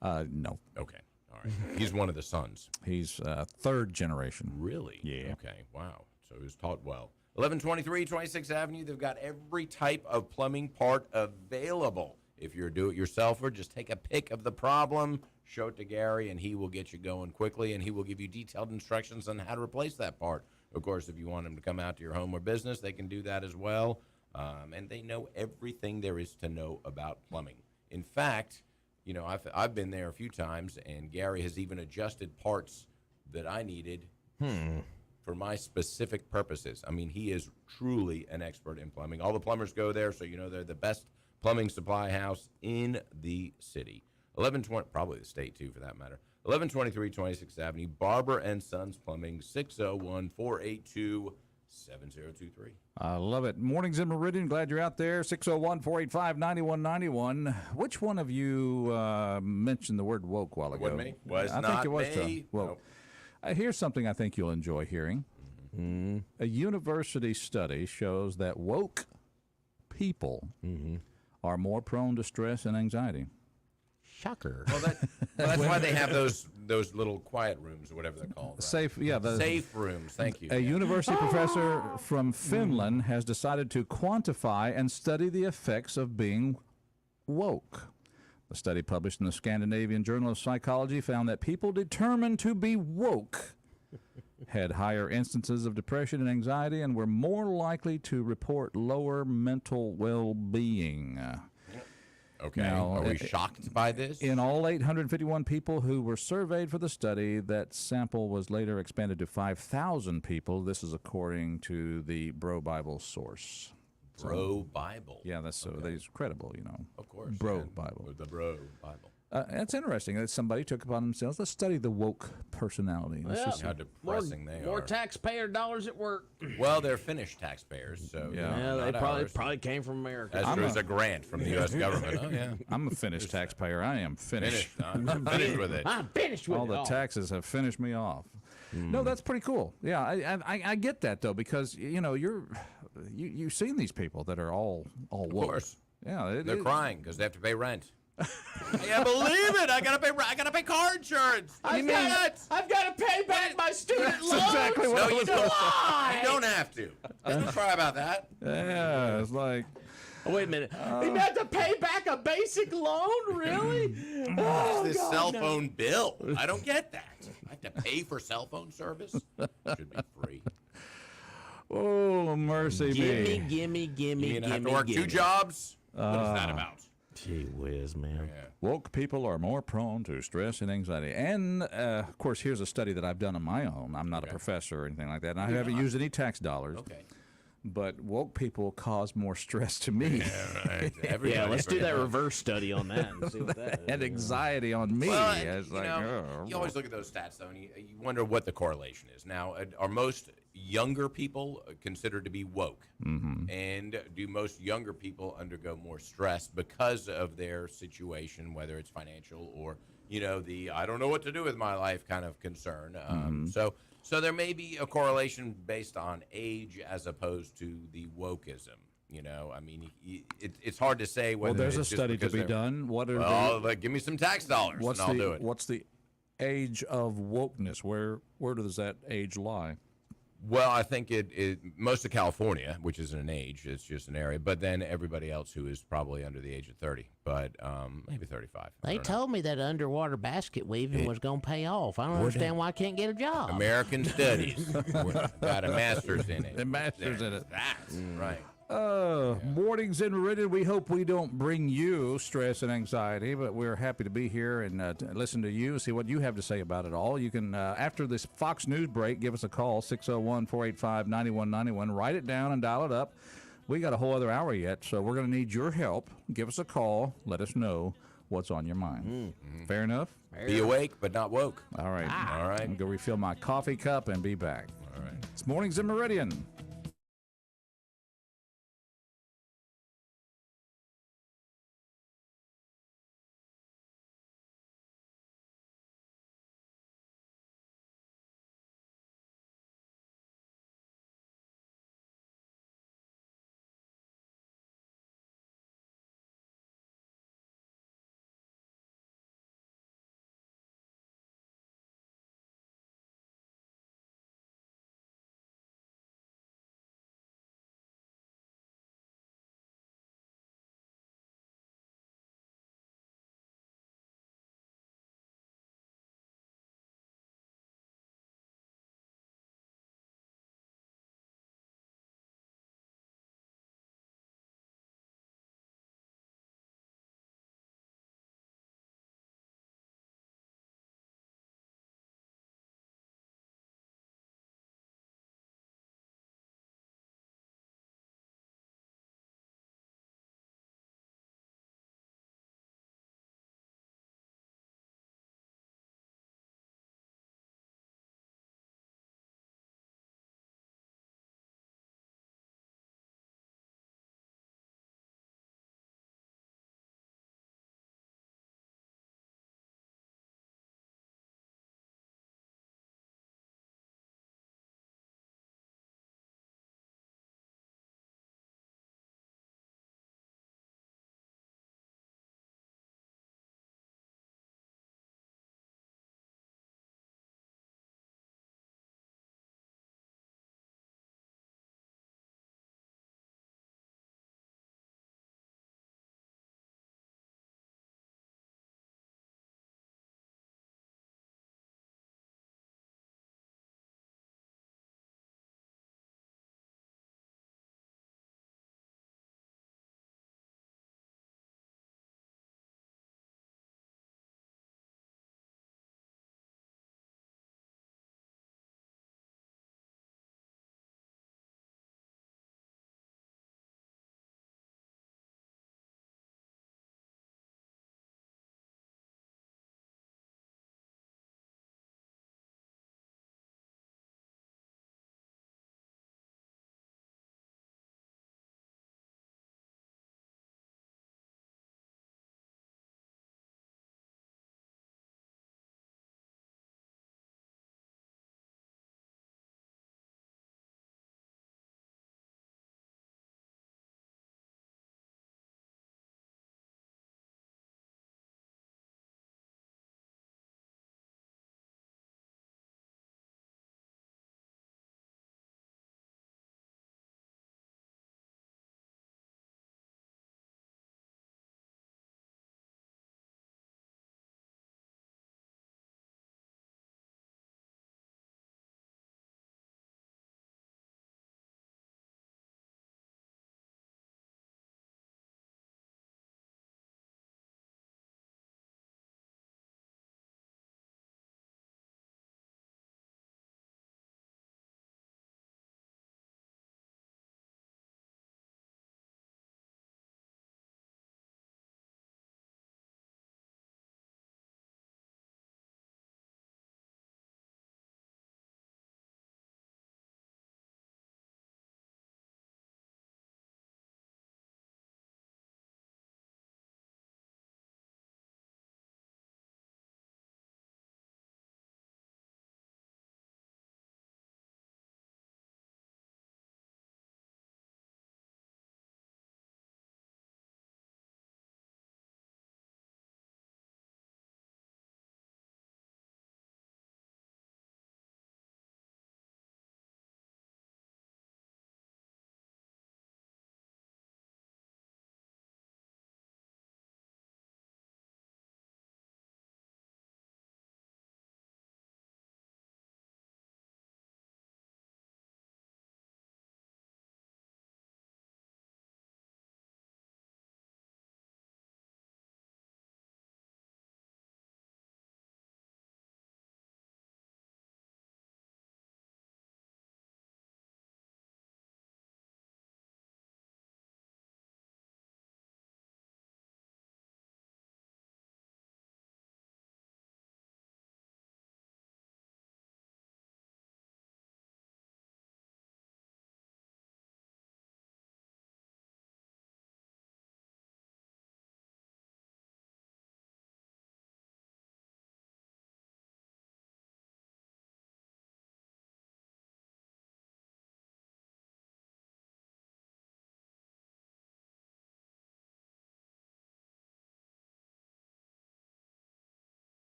No. Okay. All right. He's one of the sons. He's third generation. Really? Yeah. Okay. Wow. So he was taught well. 1123 26th Avenue. They've got every type of plumbing part available. If you're a do-it-yourselfer, just take a pic of the problem, show it to Gary, and he will get you going quickly, and he will give you detailed instructions on how to replace that part. Of course, if you want him to come out to your home or business, they can do that as well. And they know everything there is to know about plumbing. In fact, I've been there a few times, and Gary has even adjusted parts that I needed for my specific purposes. I mean, he is truly an expert in plumbing. All the plumbers go there, so they're the best plumbing supply house in the city. 1120, probably the state too, for that matter. 1123 26th Avenue, Barber and Sons Plumbing, 601-482-7023. I love it. Mornings in Meridian. Glad you're out there. 601-485-9191. Which one of you mentioned the word woke a while ago? Wasn't me. Was I not think it was me. Woke. Nope. Here's something I think you'll enjoy hearing. A university study shows that woke people are more prone to stress and anxiety. Shocker. Well, that's why they have those little quiet rooms or whatever they're called. Right? Safe Rooms. Thank you. A university professor from Finland has decided to quantify and study the effects of being woke. A study published in the Scandinavian Journal of Psychology found that people determined to be woke had higher instances of depression and anxiety and were more likely to report lower mental well-being. Okay. Now, are we shocked by this? In all 851 people who were surveyed for the study, that sample was later expanded to 5,000 people. This is according to the Bro Bible source. Bro Bible. Yeah, that's credible, Of course. Bro yeah. Bible. The Bro Bible. It's interesting that somebody took upon themselves. Let's study the woke personality. Let's just How depressing they More are. taxpayer dollars at work. Well, they're Finnish taxpayers, so Yeah, they not ours. probably came from America. As there's a grant from the U.S. government. Oh, yeah. I'm a Finnish taxpayer. I am Finnish. I'm finished with it. I'm finished with All the taxes have finished me off. No, that's pretty cool. Yeah, I get that though, because you've seen these people that are all woke. Of course. Yeah, They're crying because they have to pay rent. I can't believe it! I gotta pay car insurance. I've got to pay back my student loans. exactly what No, I you was don't. Why? You don't have to. Don't cry about that. Yeah, it's like Oh, wait a minute. You have to pay back a basic loan? Really? This cell phone bill. I don't get that. I have to pay for cell phone service. Should be free. oh mercy me. Gimme. You mean I have to work two jobs? What is that about? Gee whiz, man. Yeah. Woke people are more prone to stress and anxiety. And, of course, here's a study that I've done on my own. I'm not a professor or anything like that, and I haven't used any tax dollars. Okay. But woke people cause more stress to me. Yeah, right. Yeah, let's do that reverse study on that and see what that is. and anxiety on me. Well, It's like, you always look at those stats, though, and you wonder what the correlation is. Now, are most younger people considered to be woke? Mm-hmm. And do most younger people undergo more stress because of their situation, whether it's financial or, the I don't know what to do with my life kind of concern? So there may be a correlation based on age as opposed to the wokeism. I mean, it's hard to say whether. well, there's a it's just study to because be they're- done. What are Well, give me some tax dollars, and I'll do it. What's the age of wokeness? Where does that age lie? Well, I think most of California, which isn't an age, it's just an area, but then everybody else who is probably under the age of 30, but maybe 35. They told me that underwater basket weaving was going to pay off. I don't understand why I can't get a job. American Studies. Got a master's in it. A master's in it. That's right. Mornings in Meridian. We hope we don't bring you stress and anxiety, but we're happy to be here and listen to you, see what you have to say about it all. You can, after this Fox News break, give us a call, 601-485-9191. Write it down and dial it up. We got a whole other hour yet, so we're going to need your help. Give us a call. Let us know what's on your mind. Mm-hmm. Fair enough? Be awake, but not woke. All right. All right. I'm going to go refill my coffee cup and be back. All right. It's Mornings in Meridian.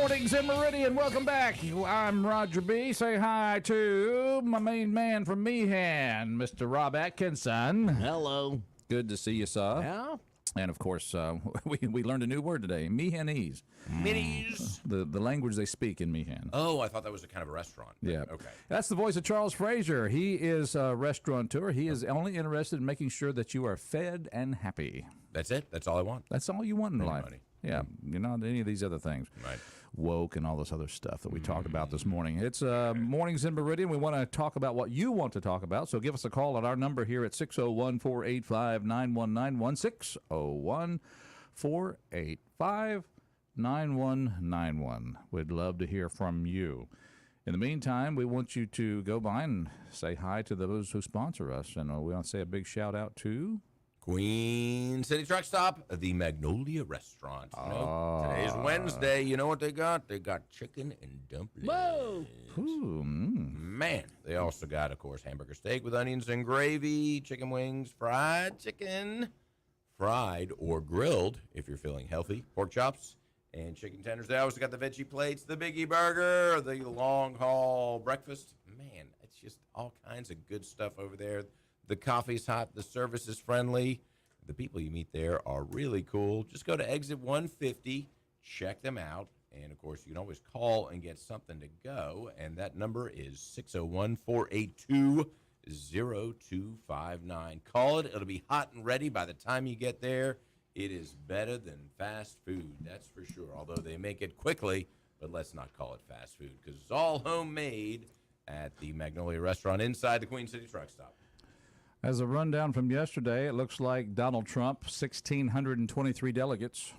Mornings in Meridian. Welcome back. I'm Roger B. Say hi to my main man from Meehan, Mr. Rob Atkinson. Hello. Good to see you, sir. Yeah. And, of course, we learned a new word today, Meehanese. Minis. The language they speak in Meehan. Oh, I thought that was a kind of a restaurant. Yeah. Okay. That's the voice of Charles Frazier. He is a restaurateur. He is only interested in making sure that you are fed and happy. That's it. That's all I want. That's all you want in life. Money. Yeah, you're not any of these other things. Right. Woke and all this other stuff that we talked about this morning. It's Mornings in Meridian. We want to talk about what you want to talk about, so give us a call at our number here at 601-485-9191, 601-485-9191. We'd love to hear from you. In the meantime, we want you to go by and say hi to those who sponsor us, and we want to say a big shout-out to... Queen City Truck Stop, the Magnolia Restaurant. Today's Wednesday. You know what they got? They got chicken and dumplings. Whoa. Ooh, Man, they also got, of course, hamburger steak with onions and gravy, chicken wings, fried chicken, fried or grilled if you're feeling healthy, pork chops, and chicken tenders. They also got the veggie plates, the Biggie Burger, the long haul breakfast. Man, it's just all kinds of good stuff over there. The coffee's hot. The service is friendly. The people you meet there are really cool. Just go to exit 150, check them out. And, of course, you can always call and get something to go. And that number is 601-482-0259. Call it. It'll be hot and ready by the time you get there. It is better than fast food, that's for sure. Although they make it quickly, but let's not call it fast food because it's all homemade at the Magnolia Restaurant inside the Queen City Truck Stop. As a rundown from yesterday, it looks like Donald Trump, 1,623 delegates.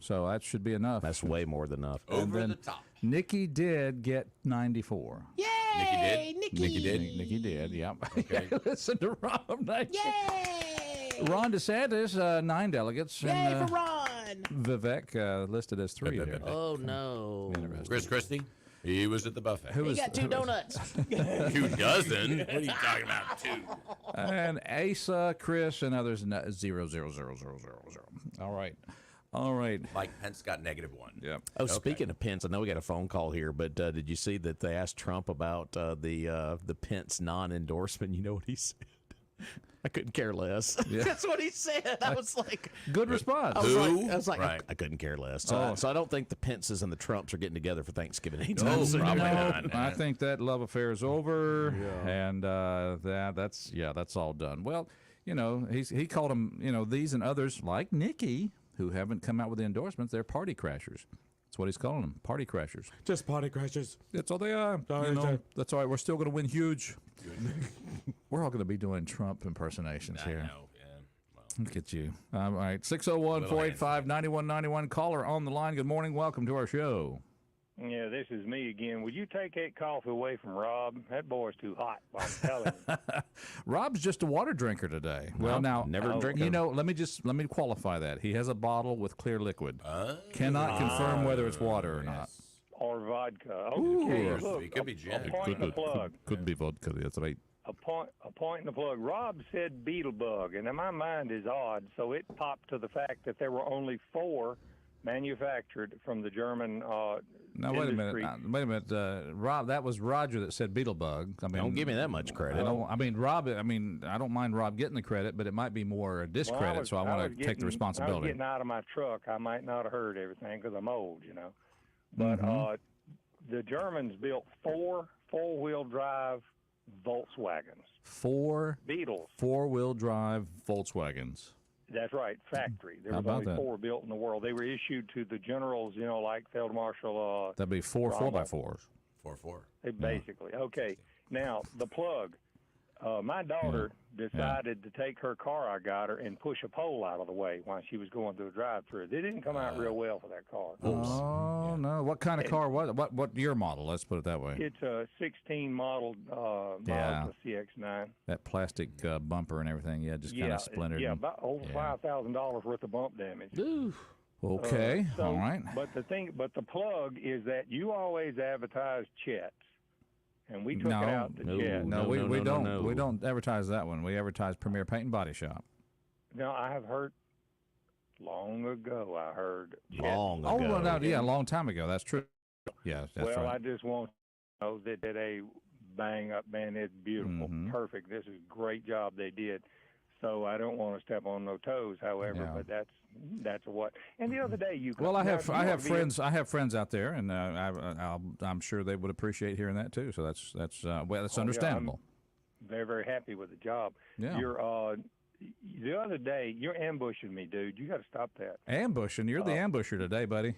So that should be enough. That's way more than enough. Over the top. Nikki did get 94. Yay! Nikki did? Nikki did, yeah. Okay. Listen to Ron. Yay! Ron DeSantis, 9 delegates. Yay and, for Ron! Vivek listed as 3 here. Oh, no. Chris Christie, he was at the buffet. He got 2 donuts. 2 dozen? What are you talking about, 2? And Asa, Chris, and others, 0. All right. Mike Pence got -1. Yeah. Oh, speaking of Pence, I know we got a phone call here, but did you see that they asked Trump about the Pence non-endorsement? You know what he said? I couldn't care less. Yeah. That's what he said. I was like, Good response. I was like, Right. I couldn't care less. So, so I don't think the Pences and the Trumps are getting together for Thanksgiving anytime No, soon. probably No, not. I think that love affair is over, and that's all done. Well, you know, he called them, you know, these and others like Nikki who haven't come out with the endorsements. They're party crashers. That's what he's calling them, party crashers. Just party crashers. That's all they are. You know, that's all right. We're still going to win huge. We're all going to be doing Trump impersonations I here. know, yeah. Well, Look at you. All right, 601-485-9191. Caller on the line. Good morning. Welcome to our show. Yeah, this is me again. Would you take that coffee away from Rob? That boy's too hot, I'm telling you. Rob's just a water drinker today. Well, now, never drink you it. know, let me qualify that. He has a bottle with clear liquid. Cannot confirm whether it's water or not. Or vodka. Ooh. Okay, Could look, be, could be gin. a point in the plug. Could be vodka. That's right. A point in the plug. Rob said beetlebug, and in my mind is odd, so it popped to the fact that there were only 4 manufactured from the German Now wait a industry. minute. Rob, that was Roger that said beetlebug. I mean, Don't give me that much credit. Rob. I mean, I don't mind Rob getting the credit, but it might be more discredit. So I want to take the I responsibility. was getting out of my truck. I might not have heard everything because I'm old, you know. But the Germans built 4 four-wheel drive Volkswagens. 4 Beetles. 4-wheel drive Volkswagens. That's right, factory. There How was about only that? 4 built in the world. They were issued to the generals, you know, like Field Marshal. That'd be 4 Rommel. 4x4s. 4-4. Basically. Okay. Now, the plug. My daughter decided to take her car I got her and push a pole out of the way while she was going through a drive-through. It didn't come out real well for that car. Oh no! What kind of car was it? What year model? Let's put it that way. It's a 16 model Mazda CX-9. That plastic bumper and everything. Yeah, just kind of splintered. Yeah, and- about over $5,000 worth of bump damage. Okay. So, All right. But the plug is that you always advertise Chet's, and we took it out to Chet. No, No, we no, don't. no, no. We don't advertise that one. We advertise Premier Paint and Body Shop. Now I have heard long ago, I heard. Long ago. Oh, well, no, yeah, a long time ago. That's true. Yeah, that's well, right. I just want to know that they bang up, man. It's beautiful, perfect. This is a great job they did. So I don't want to step on no toes, however, but that's what. And the other day Well, I have friends. I have friends out there, and I'm sure they would appreciate hearing that too. So that's understandable. They're very happy with the job. Yeah. You're the other day you're ambushing me, dude. You got to stop that. Ambushing? You're the ambusher today, buddy.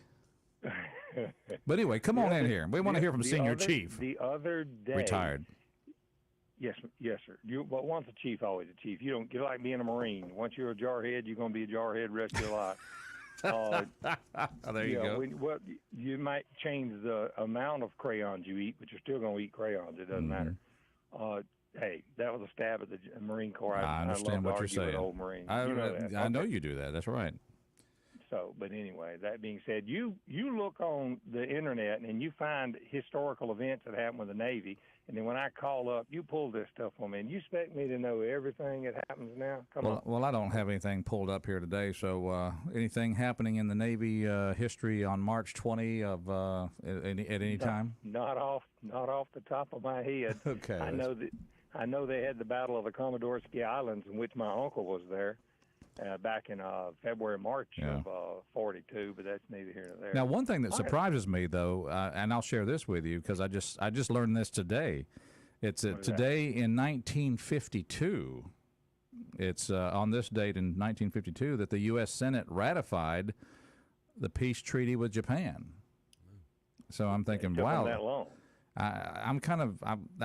But anyway, come on in here. We want to hear from Senior Chief. The other day, retired. Yes, sir. But once a chief, always a chief. You like being a Marine. Once you're a jarhead, you're going to be a jarhead the rest of your life. There you go. You might change the amount of crayons you eat, but you're still going to eat crayons. It doesn't matter. Hey, that was a stab at the Marine Corps. I understand what you're saying. Old Marines. I know you do that. That's right. So, but anyway, that being said, you look on the internet and you find historical events that happened with the Navy, and then when I call up, you pull this stuff on me, and you expect me to know everything that happens now? Come on. Well, I don't have anything pulled up here today, so anything happening in the Navy history on March 20 of at any time? Not off the top of my head. Okay. I know they had the Battle of the Commodorski Islands, in which my uncle was there. Back in February, March of 42, but that's neither here nor there. Now, one thing that surprises me, though, and I'll share this with you because I just learned this today. It's today in 1952. It's on this date in 1952 that the U.S. Senate ratified the peace treaty with Japan. So I'm thinking, wow. That long. I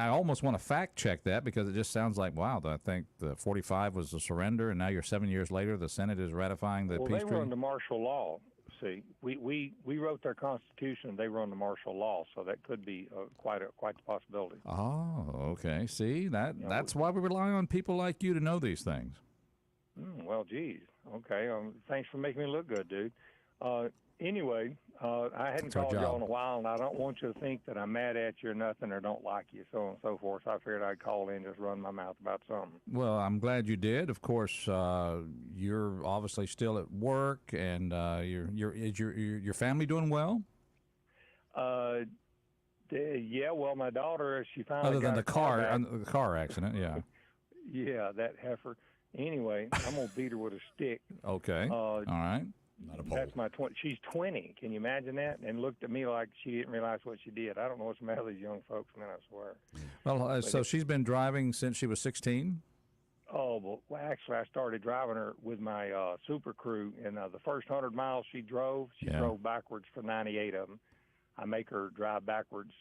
almost want to fact check that because it just sounds like, wow, I think the 45 was the surrender, and now you're 7 years later, the Senate is ratifying the peace treaty. Well, they run the martial law. See, we wrote their Constitution, they run the martial law, so that could be quite the possibility. Oh, okay. See, that's why we rely on people like you to know these things. Well, geez. Okay. Thanks for making me look good, dude. Anyway, I hadn't called y'all in a while, and I don't want you to think that I'm mad at you or nothing or don't like you, so on and so forth. So I figured I'd call in and just run my mouth about something. Well, I'm glad you did. Of course, you're obviously still at work, and is your family doing well? Yeah. Well, my daughter, she finally other than got the car accident, yeah. Yeah, that heifer. Anyway, I'm gonna beat her with a stick. Okay. All right. Not a pole. That's my 20. She's 20. Can you imagine that? And looked at me like she didn't realize what she did. I don't know what's the matter with these young folks, man. I swear. Well, so she's been driving since she was 16. Oh, well, actually, I started driving her with my super crew, and the first 100 miles she drove drove backwards for 98 of them. I make her drive backwards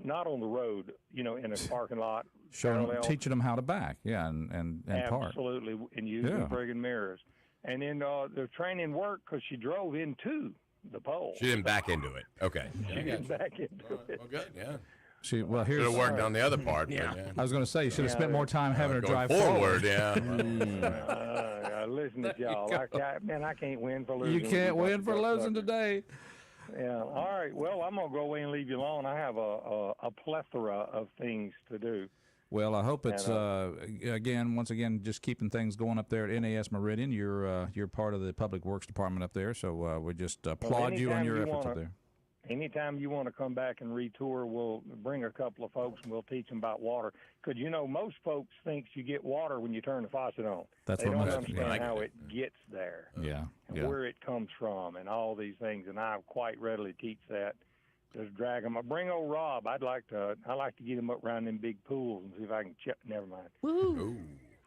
not on the road, in a parking lot. Teaching them how to back, and park. Absolutely, and using friggin' mirrors. And then the training worked because she drove into the pole. She didn't back into it. Okay. She didn't back into it. Well, good, yeah. Should have worked on the other part. Yeah. I was going to say, you should have spent more time having her drive forward. Yeah. Listen to y'all. I can't win for losing. You can't win for losing today. Yeah. All right. Well, I'm going to go away and leave you alone. I have a plethora of things to do. Well, I hope it's once again, just keeping things going up there at NAS Meridian. You're part of the Public Works Department up there, so we just applaud you on your efforts up there. Anytime you want to come back and retour, we'll bring a couple of folks and we'll teach them about water. Because most folks think you get water when you turn the faucet on. They don't understand how it gets there. And where it comes from and all these things, and I quite readily teach that. Just drag them. I bring old Rob. I like to get him up around them big pools and see if I can never mind. Woo.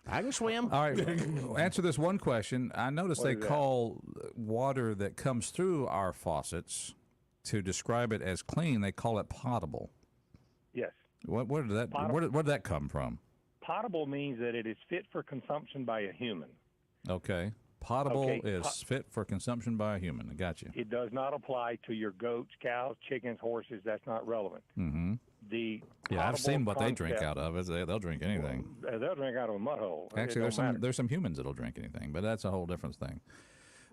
I can swim. All right. Answer this one question. I noticed they call water that comes through our faucets to describe it as clean. They call it potable. Yes. Where did that come from? Potable means that it is fit for consumption by a human. Okay. Potable is fit for consumption by a human. I got you. It does not apply to your goats, cows, chickens, horses. That's not relevant. Mm-hmm. I've seen what they drink out of. They'll drink anything. They'll drink out of a mud hole. Actually, there's some humans that'll drink anything, but that's a whole different thing.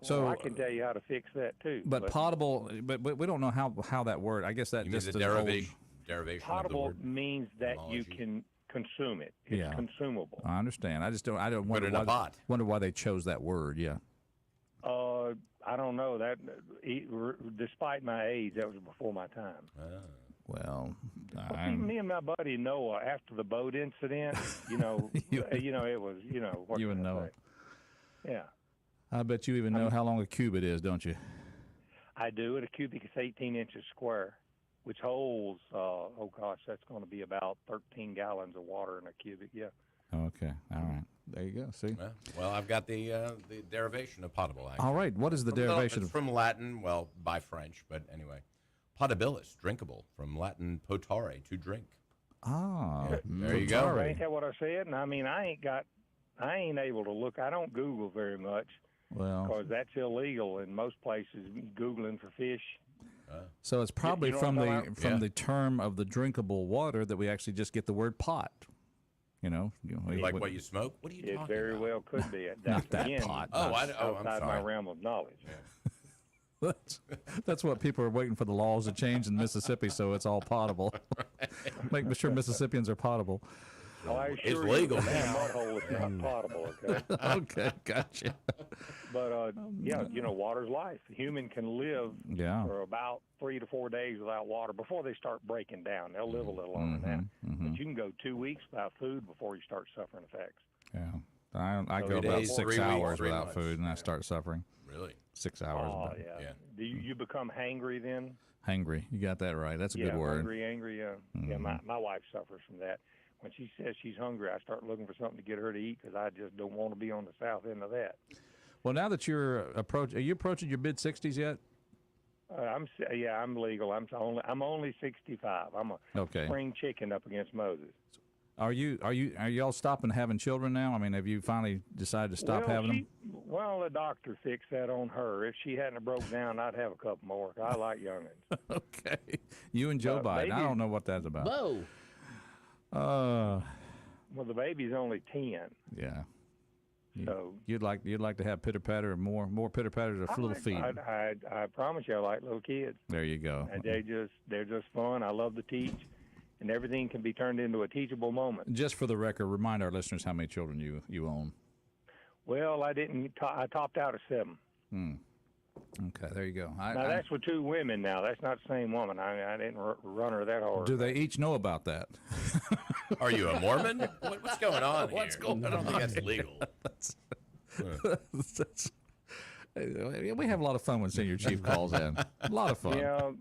So I can tell you how to fix that too. But potable, but we don't know how that word. I guess that just the derivation. Potable of the word means that you can consume it. It's consumable. I understand. I don't wonder why they chose that word. Yeah. I don't know that. Despite my age, that was before my time. Well, Me and my buddy Noah, after the boat incident, it was, what you would can I know say? it. Yeah, I bet you even know how long a cubit is, don't you? I do. And a cubic is 18 inches square, which holds, that's going to be about 13 gallons of water in a cubic. Yeah. Okay. All right. There you go. See? Well, I've got the derivation of potable, actually. All right. What is the derivation It's from Latin, well, by French, but anyway. Potabilis, drinkable, from Latin potare, to drink. Ah. There you go. Ain't that what I said? And I mean, I ain't able to look. I don't Google very much. Well, because that's illegal in most places. Googling for fish. So it's probably you know from Yeah. the term of the drinkable water that we actually just get the word pot. Like what you smoke? What are you It talking very about? well could be. Not that again, pot. I'm outside sorry. my realm of knowledge. That's what people are waiting for the laws to change in Mississippi, so it's all potable. Make sure Mississippians are potable. Oh, I It's assure legal you, now. Mud hole is not potable. Okay. Okay, gotcha. But water's life. A human can live Yeah. for about 3 to 4 days without water before they start breaking down. They'll live a little longer than that. But you can go 2 weeks without food before you start suffering effects. Yeah. I go 3 about days, 6 3 weeks, hours 3 without months. food, and I start suffering. Really? 6 hours. Oh, about. yeah. Yeah. Do you become hangry then? Hangry. You got that right. That's a good word. Angry. Yeah, my wife suffers from that. When she says she's hungry, I start looking for something to get her to eat because I just don't want to be on the south end of that. Well, now that are you approaching your mid-60s yet? I'm legal. I'm only 65. I'm a Okay. spring chicken up against Moses. Are y'all stopping having children now? I mean, have you finally decided to stop having them? Well, the doctor fixed that on her. If she hadn't broke down, I'd have a couple more. I like youngins. Okay. You and Joe Biden. I don't know what that's about. Whoa. Well, the baby's only 10. Yeah. So You'd like to have pitter patter, more pitter patter to little feet. I promise you, I like little kids. There you go. And they're just fun. I love to teach, and everything can be turned into a teachable moment. Just for the record, remind our listeners how many children you own. Well, I didn't. I topped out at 7. Okay, there you go. Now that's with 2 women. Now that's not the same woman. I didn't run her that hard. Do they each know about that? Are you a Mormon? What's going on here? What's going I don't think on that's legal. We have a lot of fun when Senior Chief calls in. A lot of fun. Yeah,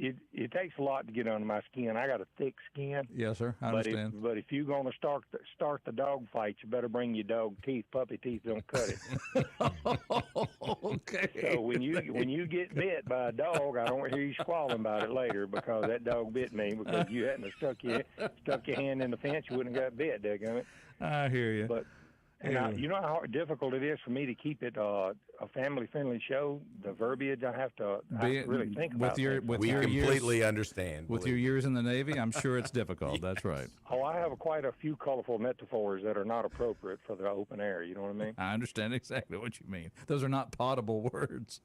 it takes a lot to get under my skin. I got a thick skin. Yes, sir. I understand. But if you're going to start the dog fight, you better bring your dog teeth. Puppy teeth don't cut it. Okay. So when you get bit by a dog, I don't hear you squalling about it later because that dog bit me because you hadn't have stuck your hand in the fence, you wouldn't have got bit, daggone it. I hear you. But you know how difficult it is for me to keep it a family-friendly show. The verbiage I have to really think about. We completely understand. With your years in the Navy, I'm sure it's difficult. Yes. That's right. Oh, I have quite a few colorful metaphors that are not appropriate for the open air. You know what I mean? I understand exactly what you mean. Those are not potable words.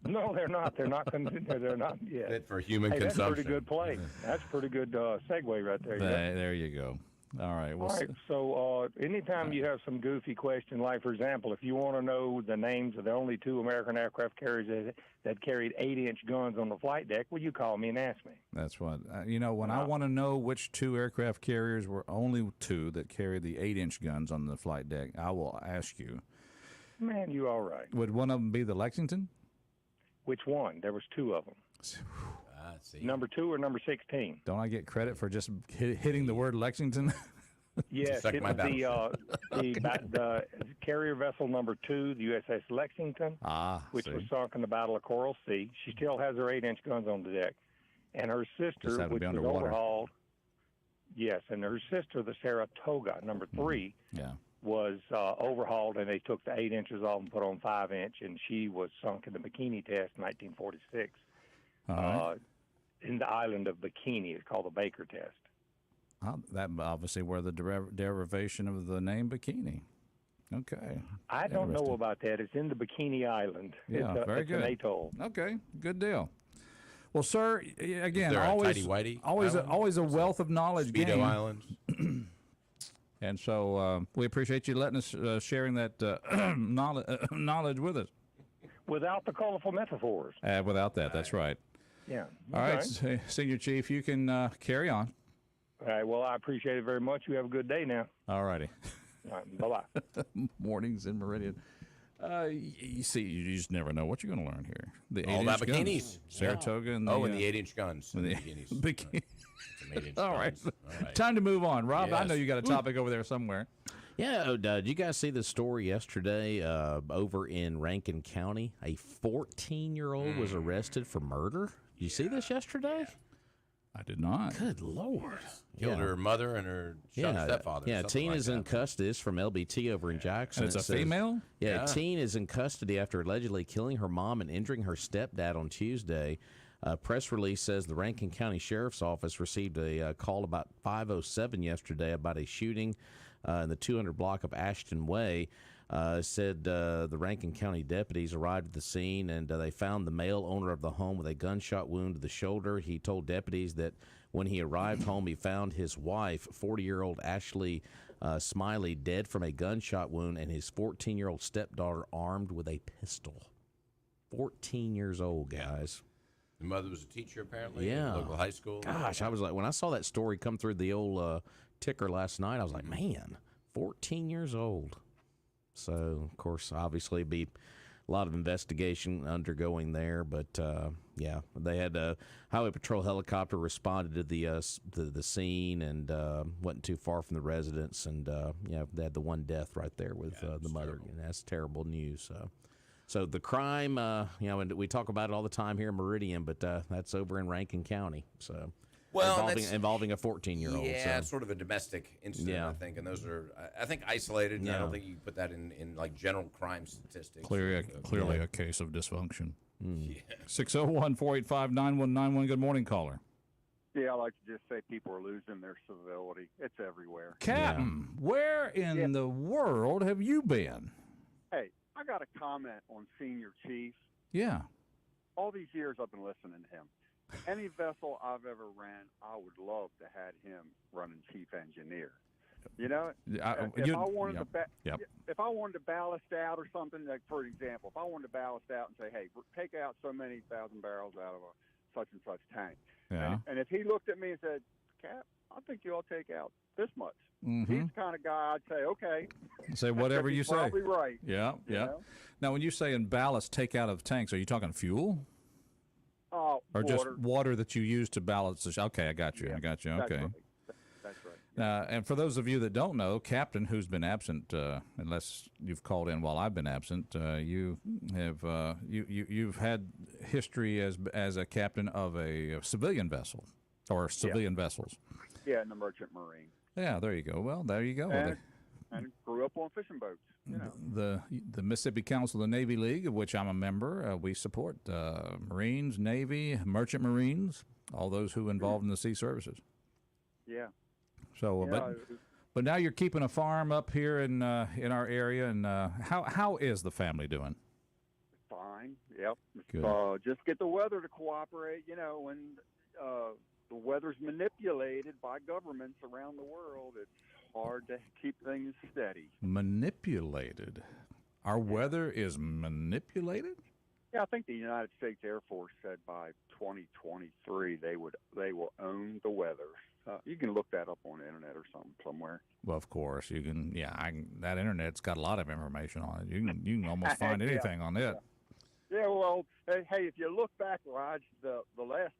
No, they're not. They're not. They're not. Yeah. Fit for human That's consumption. a pretty good play. That's a pretty good segue right there. There you go. All right. All right. So anytime you have some goofy question, like, for example, if you want to know the names of the only 2 American aircraft carriers that carried 8-inch guns on the flight deck, well, you call me and ask me. That's what, when I want to know which 2 aircraft carriers were only 2 that carried the 8-inch guns on the flight deck, I will ask you. Man, you all right. Would one of them be the Lexington? Which one? There was 2 of them. See. Number 2 or number 16? Don't I get credit for just hitting the word Lexington? Yes, it was the carrier vessel number 2, the USS Lexington, which was sunk in the Battle of Coral Sea. She still has her 8-inch guns on the deck. And her sister, which was overhauled, yes, and her sister, the Saratoga, number 3, was overhauled, and they took the 8 inches off and put on 5-inch, and she was sunk in the Bikini test in 1946. In the island of Bikini. It's called the Baker test. That obviously where the derivation of the name Bikini. Okay. I don't know about that. It's in the Bikini Island. Yeah, very good. It's an atoll. Okay, good deal. Well, sir, again, always a wealth of knowledge. Speedo Island. And so we appreciate you letting us sharing that knowledge with us. without the colorful metaphors. Without that, that's right. Yeah. All right, Senior Chief, you can carry on. All right. Well, I appreciate it very much. You have a good day now. All righty. All right. Bye-bye. Mornings in Meridian. You see, you just never know what you're going to learn here. The All about 8-inch guns. bikinis. Saratoga and the... and the 8-inch guns. and the bikinis. bikini. Some 8-inch All right. guns. All right. Time to move on. Rob, I Yes. know you got a topic over there somewhere. Yeah, did you guys see the story yesterday over in Rankin County? A 14-year-old was arrested for murder. Did you see this yesterday? I did not. Good Lord. Killed her mother and her stepfather. Yeah, something teen like is that. in custody. It's from LBT over in Jackson. And it's It a says- female? Yeah, teen is in custody after allegedly killing her mom and injuring her stepdad on Tuesday. A press release says the Rankin County Sheriff's Office received a call about 5:07 yesterday about a shooting in the 200 block of Ashton Way. Said the Rankin County deputies arrived at the scene and they found the male owner of the home with a gunshot wound to the shoulder. He told deputies that when he arrived home, he found his wife, 40-year-old Ashley Smiley, dead from a gunshot wound, and his 14-year-old stepdaughter armed with a pistol. 14 years old, guys. The mother was a teacher, apparently. Yeah. At a local high school. Gosh, I was like, when I saw that story come through the old ticker last night, I was like, man, 14 years old. So, of course, obviously, be a lot of investigation undergoing there, but yeah, they had a highway patrol helicopter responded to the scene and wasn't too far from the residence, and yeah, they had the one death right there with the mother, and that's terrible news. So the crime, you know, and we talk about it all the time here in Meridian, but that's over in Rankin County. So. Well, involving a 14-year-old. Yeah, so. it's sort of a domestic incident, Yeah. I think, and those are, I think, isolated. And I Yeah. don't think you put that in like general crime statistics. Clearly a case of dysfunction. Yeah. 601-485-9191. Good morning, caller. Yeah, I like to just say people are losing their civility. It's everywhere. Captain, where in the world have you been? Hey, I got a comment on Senior Chief. Yeah. All these years I've been listening to him. Any vessel I've ever ran, I would love to have him running chief engineer. You know, if I wanted if I wanted to ballast out or something, like for example, if I wanted to ballast out and say, hey, take out so many thousand barrels out of a such and such tank, and if he looked at me and said, Cap, I think you ought to take out this much. He's the kind of guy I'd say, okay. Say whatever you say. Probably right. Yeah, yeah. know? Now, when you say in ballast, take out of tanks, are you talking fuel? Oh, Or water. just water that you use to balance the Okay, I got you. Yeah, I got you. That's Okay. right. That's right. And for those of you that don't know, Captain, who's been absent, unless you've called in while I've been absent, you have you've had history as a captain of a civilian vessel or civilian vessels. Yeah, in the Merchant Marine. Yeah, there you go. Well, there you go. And grew up on fishing boats. You know. The Mississippi Council of the Navy League, of which I'm a member, we support Marines, Navy, Merchant Marines, all those who are involved in the sea services. Yeah. So, but now you're keeping a farm up here in our area, and how is the family doing? Fine. Yep. Good. Just get the weather to cooperate. You know, when the weather's manipulated by governments around the world, it's hard to keep things steady. Manipulated. Our weather is manipulated? Yeah, I think the United States Air Force said by 2023 they will own the weather. You can look that up on the internet or somewhere. Well, of course you can. Yeah, that internet's got a lot of information on it. You can almost find anything on it. Yeah. Well, hey, if you look back, Raj, the last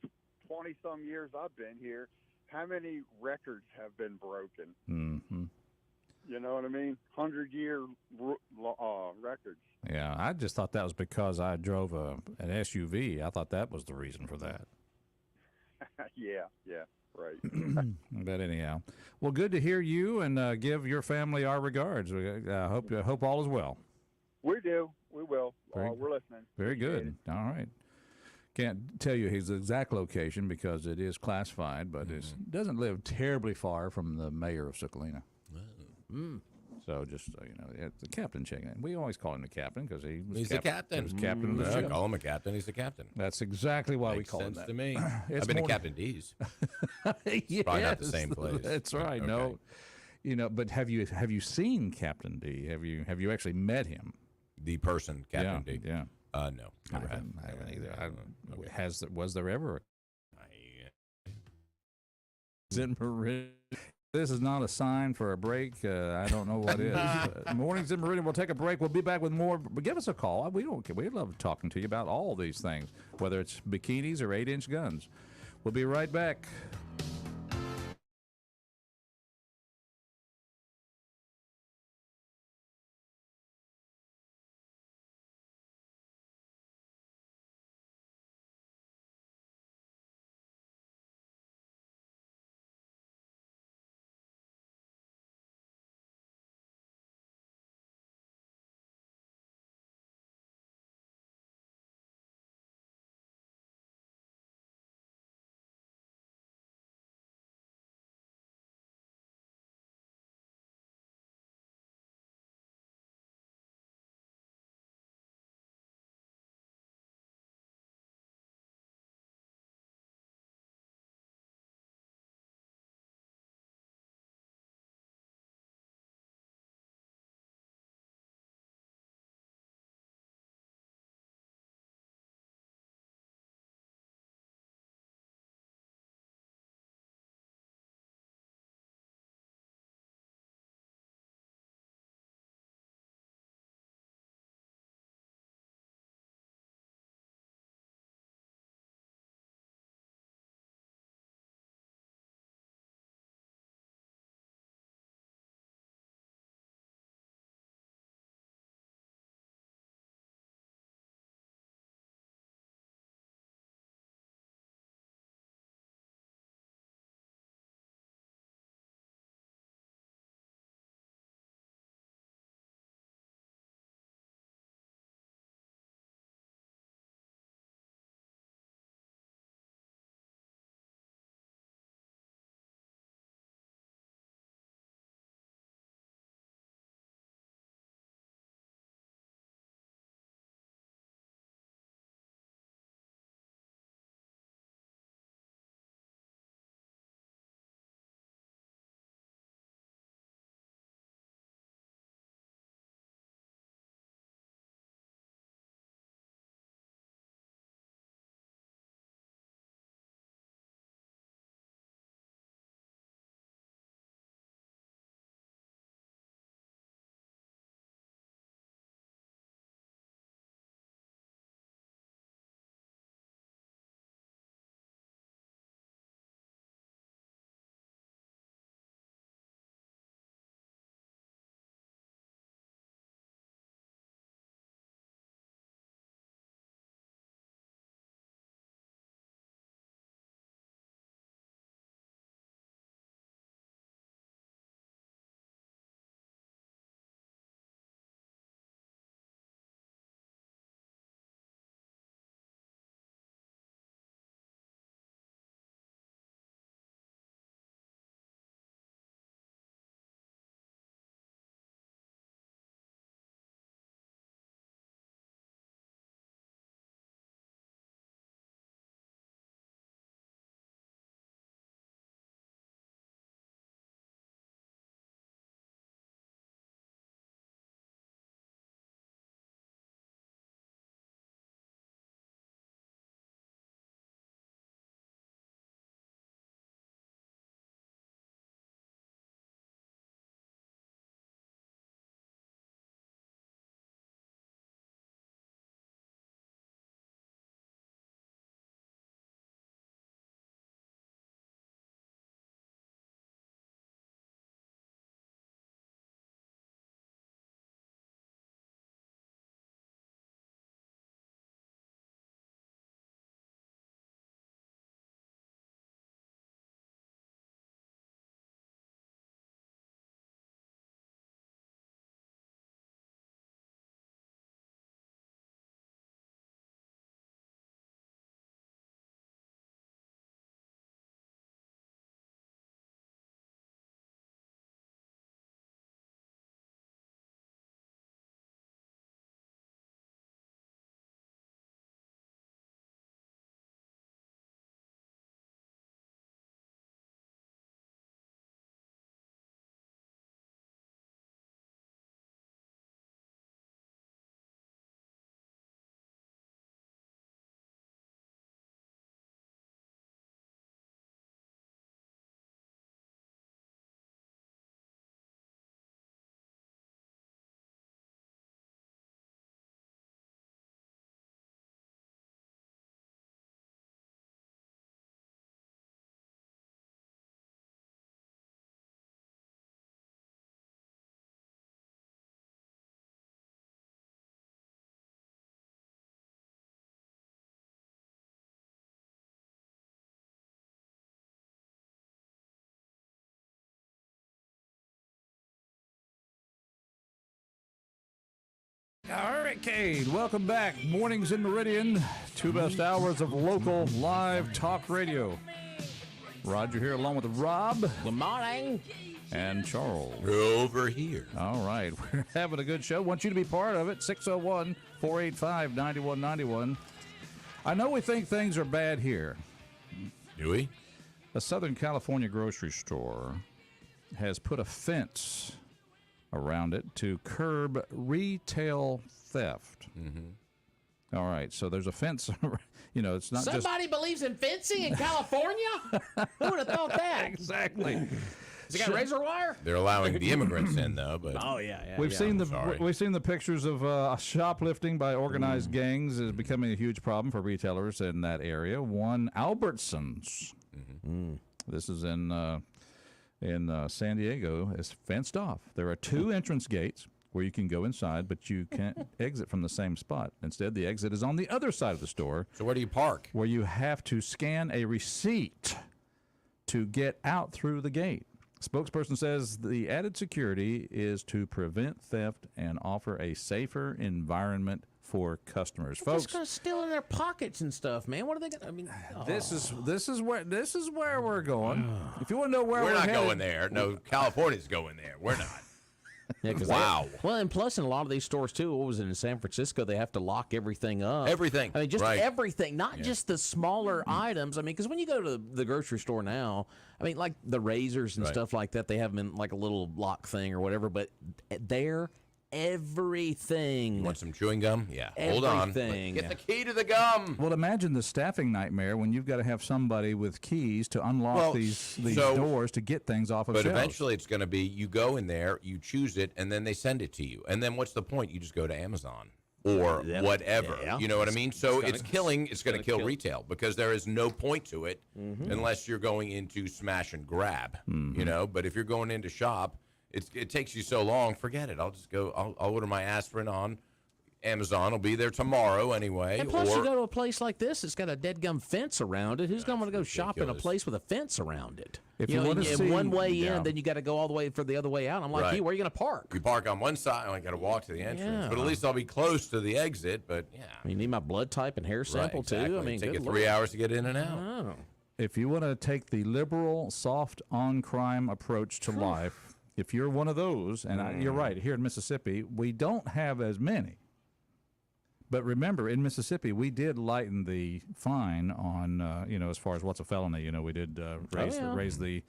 20-some years I've been here, how many records have been broken? Mm-hmm. You know what I mean? 100-year records. Yeah, I just thought that was because I drove an SUV. I thought that was the reason for that. Yeah, right. But anyhow, well, good to hear you, and give your family our regards. I hope all is well. We do. We will. We're listening. Very good. All right. Can't tell you his exact location because it is classified, but it doesn't live terribly far from the mayor of Sucalina. So just so you know, the captain checking in. We always call him the captain because he's the captain. He was captain of the I ship. call him a captain. He's the captain. That's exactly why Makes we call him sense that. to me. It's I've been more- to Captain D's. Yes, Probably not the same place. That's right. Okay. No, you know, but have you seen Captain D? Have you actually met him? The person, Captain D. Yeah. No, never I haven't either. Was there ever? In Meridian. This is not a sign for a break. I don't know what is. Mornings in Meridian. We'll take a break. We'll be back with more. But give us a call. We don't care. We love talking to you about all these things, whether it's bikinis or 8-inch guns. We'll be right back. Hurricane, welcome back. Mornings in Meridian, 2 best hours of local live talk radio. Roger here along with Rob. Good morning. And Charles. Over here. All right, we're having a good show. Want you to be part of it. 601-485-9191. I know we think things are bad here. Do we? A Southern California grocery store has put a fence around it to curb retail theft. Mm-hmm. All right, so there's a fence. It's not Somebody believes in fencing in California? Who would have thought that? Exactly. Has it got razor wire? They're allowing the immigrants in, though. But we've seen the pictures of shoplifting by organized gangs is becoming a huge problem for retailers in that area. One Albertsons. Mm-hmm. This is in San Diego, is fenced off. There are 2 entrance gates where you can go inside, but you can't exit from the same spot. Instead, the exit is on the other side of the store. So where do you park? Where you have to scan a receipt to get out through the gate. Spokesperson says the added security is to prevent theft and offer a safer environment for customers. They're Folks, just gonna steal in their pockets and stuff, man. What are they gonna? I mean, this is where we're going. If you want to know where we're not headed, going there. No, California's going there. We're not. Yeah, wow. And plus, in a lot of these stores too, what was it in San Francisco? They have to lock everything up. Everything. I mean, just right. everything, not just the smaller items. I mean, because when you go to the grocery store now, I mean, like the razors and stuff like that, they have them in like a little lock thing or whatever. But there, everything. You want some chewing gum? Yeah. Hold Everything. on. Get the key to the gum. Well, imagine the staffing nightmare when you've got to have somebody with keys to unlock these doors to get things off of But shelves. eventually it's going to be you go in there, you choose it, and then they send it to you. And then what's the point? You just go to Amazon or whatever. Yeah. You know what I mean? So it's going to kill retail because there is no point to it unless you're going into smash and grab, But if you're going into shop, it takes you so long. Forget it. I'll just go. I'll order my aspirin on Amazon. Will be there tomorrow anyway. And plus, you go to a place like this, it's got a dead gum fence around it. Who's going to go shop in a place with a fence around it? If you want to see one way in, then you got to go all the way for the other way out. I'm like, Right. where are you going to park? You park on one side, I got to walk to the entrance. Yeah. But at least I'll be close to the exit. But yeah, You need my blood type and hair sample exactly. too. I mean, take good you Lord. 3 hours to get in and out. Oh. If you want to take the liberal, soft on crime approach to life, if you're one of those, and you're right, here in Mississippi, we don't have as many. But remember, in Mississippi, we did lighten the fine on, as far as what's a felony. We did raise the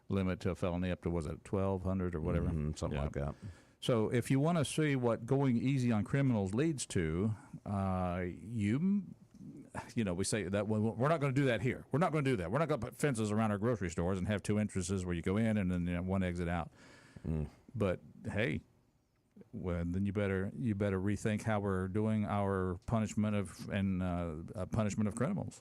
limit to a felony up to, was it 1,200 or whatever? Something like that. So if you want to see what going easy on criminals leads to, we say that we're not going to do that here. We're not going to do that. We're not going to put fences around our grocery stores and have 2 entrances where you go in and then one exit out. But hey, then you better rethink how we're doing our punishment of criminals.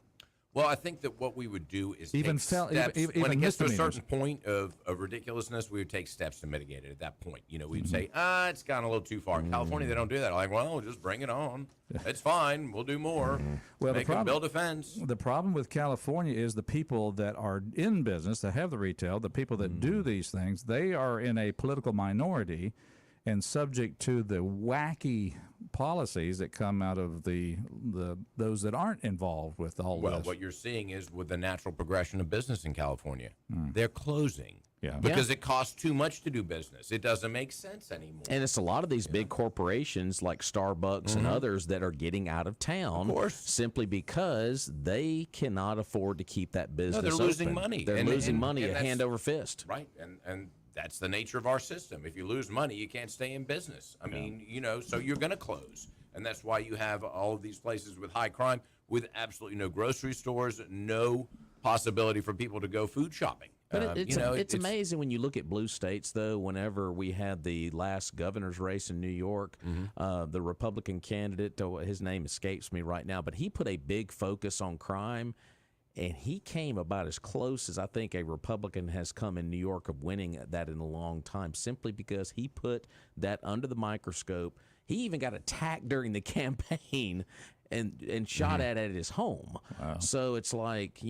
Well, I think that what we would do is Even take steps. even when it gets to a misdemeanors. certain point of ridiculousness, we would take steps to mitigate it at that point. We'd say, it's gone a little too far. In California, they don't do that. Like, well, just bring it on. It's fine. We'll do more. Well, Make them build a fence. The problem with California is the people that are in business, that have the retail, the people that do these things, they are in a political minority and subject to the wacky policies that come out of those that aren't involved with all this. Well, what you're seeing is with the natural progression of business in California, they're closing. Yeah. Because it costs too much to do business. It doesn't make sense anymore. And it's a lot of these big corporations like Starbucks and others that are getting out of town simply because they cannot afford to keep that business they're losing money. They're losing money hand over fist. Right. And that's the nature of our system. If you lose money, you can't stay in business. I mean, so you're going to close. And that's why you have all of these places with high crime, with absolutely no grocery stores, no possibility for people to go food shopping. But it's amazing when you look at blue states, though. Whenever we had the last governor's race in New York, the Republican candidate, his name escapes me right now, but he put a big focus on crime, and he came about as close as I think a Republican has come in New York of winning that in a long time, simply because he put that under the microscope. He even got attacked during the campaign and shot at his home. Wow. So it's like,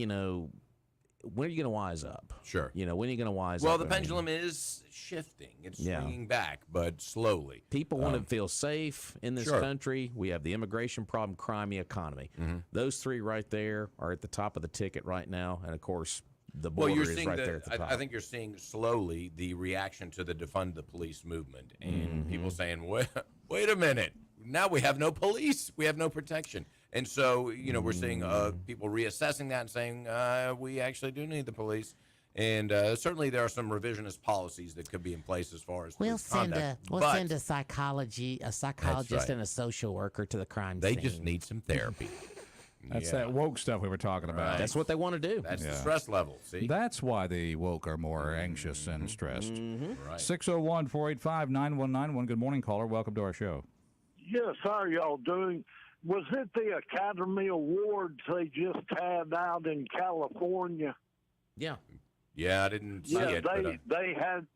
when are you going to wise up? Sure. When are you going to wise up? Well, the pendulum is shifting. It's swinging back, but slowly. People want to feel safe in this country. We have the immigration problem, crime, the economy. Those three right there are at the top of the ticket right now. And, of course, the border is right there at the top. I think you're seeing slowly the reaction to the defund the police movement and people saying, wait a minute. Now we have no police. We have no protection. And so, we're seeing people reassessing that and saying, we actually do need the police. And certainly there are some revisionist policies that could be in place as far as we'll send a psychologist and a social worker to the crime scene. They just need some therapy. That's that woke stuff we were talking about. Right. That's what they want to do. That's the stress level, see? That's why the woke are more anxious and stressed. Right. 601-485-9191. Good morning, caller. Welcome to our show. Yes, how are y'all doing? Was it the Academy Awards they just had out in California? Yeah. Yeah, I didn't see it. They had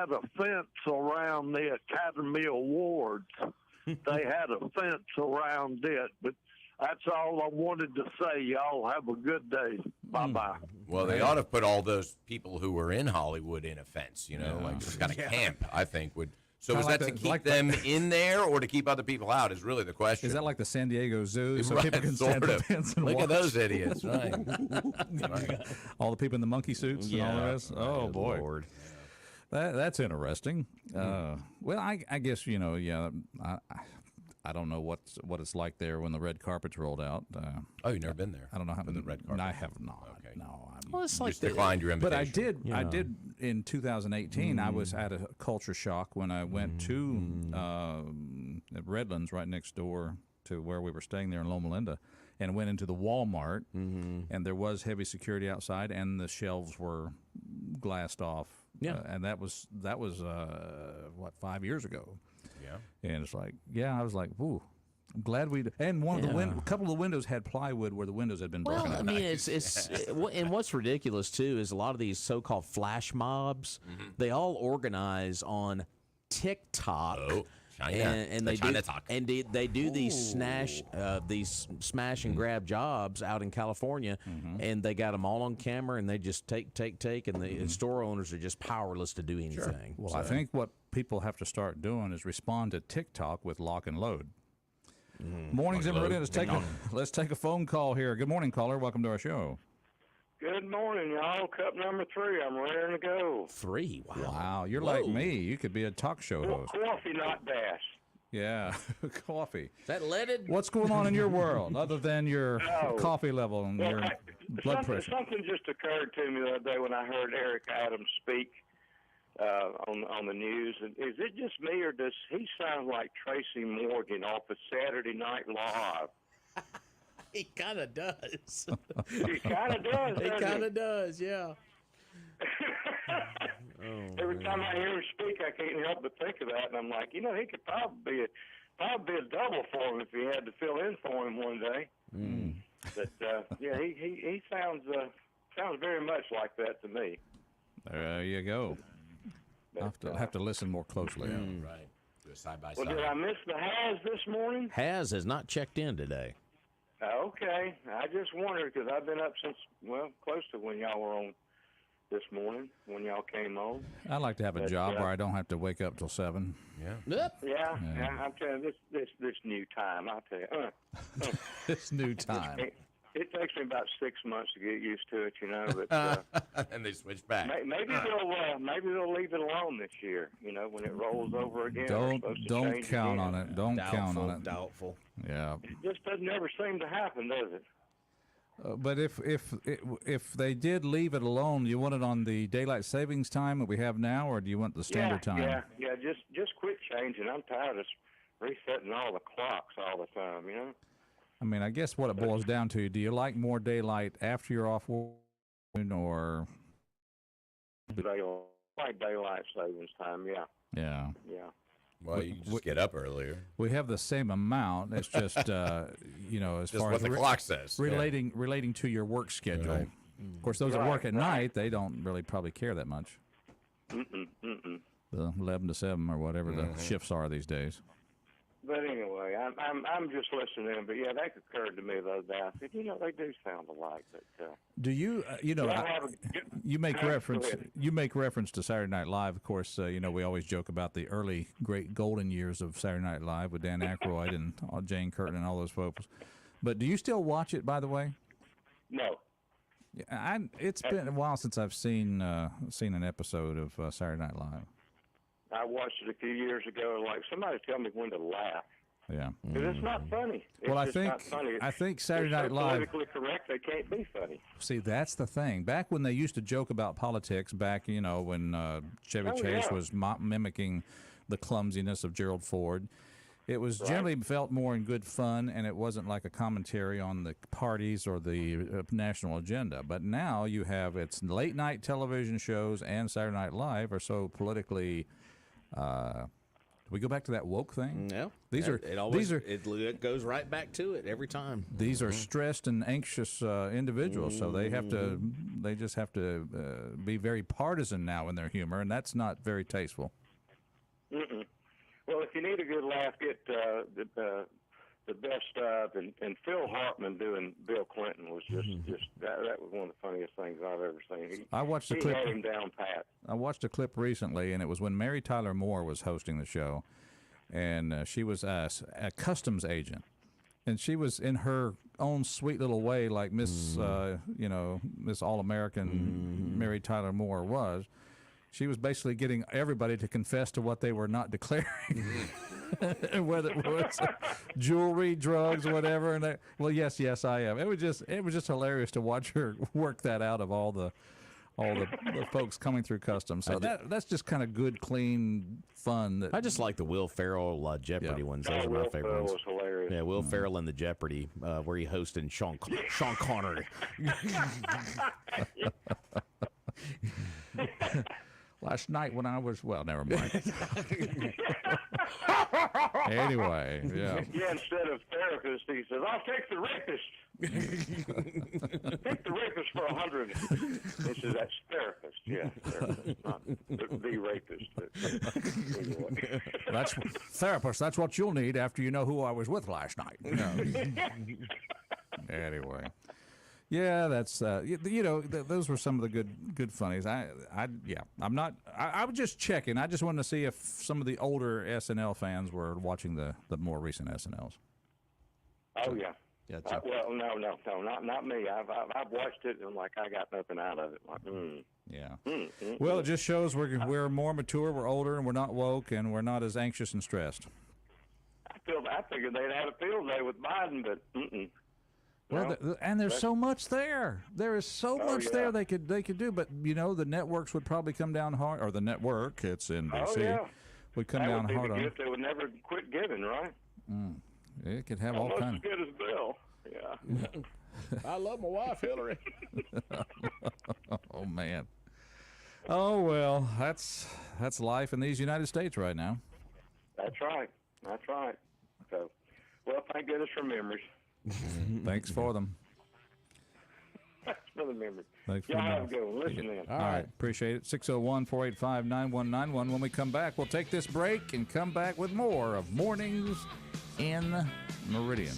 a fence around the Academy Awards. They had a fence around it, but that's all I wanted to say. Y'all have a good day. Bye-bye. Well, they ought to put all those people who were in Hollywood in a fence, like some kind of camp, I think would. So is that to keep them in there or to keep other people out is really the question. Is that like the San Diego Zoo? So right, people can stand the fence and Look watch? At those idiots, right. All the people in the monkey suits and all this. Oh, boy. Lord. That's interesting. Well, I guess, I don't know what it's like there when the red carpet's rolled out. You've never been there? I don't know how the red carpet. I have not. Okay. No. Well, it's You like just declined your invitation. But I did in 2018. I was at a culture shock when I went to Redlands, right next door to where we were staying there in Loma Linda, and went into the Walmart, and there was heavy security outside, and the shelves were glassed off. Yeah, and that was 5 years ago. Yeah, and it's like, I was like, ooh. I'm glad we and one of a couple of the windows had plywood where the windows had been broken. Well, I mean, it's and what's ridiculous too is a lot of these so-called flash mobs. They all organize on TikTok. Oh, China. And they do these smash and grab jobs out in California, and they got them all on camera, and they just take, and the store owners are just powerless to do anything. Sure. Well, I think what people have to start doing is respond to TikTok with lock and load. Mornings in Meridian. Let's take a phone call here. Good morning, caller. Welcome to our show. Good morning, y'all. Cup number 3. I'm raring to go. 3? Wow. You're like me. You could be a talk show host. Coffee, not dash. Yeah, coffee. Is that leaded? What's going on in your world other than your coffee level and your blood pressure? Something just occurred to me the other day when I heard Eric Adams speak on the news. Is it just me, or does he sound like Tracy Morgan off of Saturday Night Live? He kind of does. He kind of does. He kind of does, yeah. Every time I hear him speak, I can't help but think of that, and I'm like, he could probably be a double for him if he had to fill in for him one day. But he sounds very much like that to me. There you go. I'll have to listen more closely. Right. Do a side by side. Well, did I miss the Has this morning? Has not checked in today. Okay. I just wondered because I've been up since, close to when y'all were on this morning, when y'all came on. I'd like to have a job where I don't have to wake up till 7. Yeah. Yeah. I'm telling you, this new time, I'll tell you. This new time. It takes me about 6 months to get used to it, but and they switch back. Maybe they'll leave it alone this year. When it rolls over again. Don't count on it. Don't count on it. Doubtful. Yeah. It just doesn't ever seem to happen, does it? But if they did leave it alone, do you want it on the daylight savings time that we have now, or do you want the standard time? Yeah. Just quit changing. I'm tired of resetting all the clocks all the time. I mean, I guess what it boils down to, do you like more daylight after you're off work, or? Like daylight savings time, yeah. Yeah. Well, you just get up earlier. We have the same amount. It's just, as just far what as the clock says. Relating to your work schedule. Right. Of course, those that work at night, they don't really probably care that much. The 11 to 7 or whatever the shifts are these days. But anyway, I'm just listening. But yeah, that occurred to me the other day. I said, they do sound alike. But do you you make reference to Saturday Night Live? Of course, we always joke about the early great golden years of Saturday Night Live with Dan Aykroyd and Jane Curtin and all those folks. But do you still watch it? By the way, no. Yeah, it's been a while since I've seen an episode of Saturday Night Live. I watched it a few years ago, and somebody tell me when to laugh. Yeah, because it's not funny. I think Saturday Night Live politically correct. They can't be funny. See, that's the thing. Back when they used to joke about politics, back when Chevy Chase was mimicking the clumsiness of Gerald Ford, it was generally felt more in good fun, and it wasn't like a commentary on the parties or the national agenda. But now you have it's late night television shows and Saturday Night Live are so politically. Do we go back to that woke thing? No. It goes right back to it every time. These are stressed and anxious individuals, so they just have to be very partisan now in their humor, and that's not very tasteful. Mm-mm. Well, if you need a good laugh, get the best of, and Phil Hartman doing Bill Clinton was just that was one of the funniest things I've ever seen. I watched the he clip. Had him down pat. I watched a clip recently, and it was when Mary Tyler Moore was hosting the show, and she was a customs agent, and she was in her own sweet little way, like Miss Miss All American Mary Tyler Moore was. She was basically getting everybody to confess to what they were not declaring, whether it was jewelry, drugs, whatever. And yes, I am. It was just hilarious to watch her work that out of all the folks coming through customs. So that's just kind of good, clean fun. I just like the Will Ferrell Jeopardy ones. Those are my favorite ones. Was hilarious. Yeah, Will Ferrell in the Jeopardy where he hosted Sean Connery. Last night when I was, never mind. Anyway, yeah. Yeah, instead of therapist, he says, I'll take the rapist. Take the rapist for 100. He says, that's therapist. Yeah, therapist, not the rapist. Anyway. That's therapist. That's what you'll need after you know who I was with last night. Anyway. Yeah, that's those were some of the good funnies. I was just checking. I just wanted to see if some of the older SNL fans were watching the more recent SNLs. Oh yeah. Well, no, not me. I've watched it and I got nothing out of it. Well, it just shows we're more mature, we're older, and we're not woke, and we're not as anxious and stressed. I figured they'd had a field day with Biden, but. Well, and there's so much there. There is so much there they could do, but the networks would probably come down hard, or the network, it's NBC, would come down hard on. They would never quit giving, right? It could have all kinds. Almost as good as Bill. Yeah. I love my wife, Hillary. Oh man. Oh well, that's life in these United States right now. That's right. So, well, thank goodness for memories. Thanks for them. Thanks for the memory. Thanks for have a good one. Listen in. All right. Appreciate it. 601-485-9191. When we come back, we'll take this break and come back with more of Mornings in Meridian.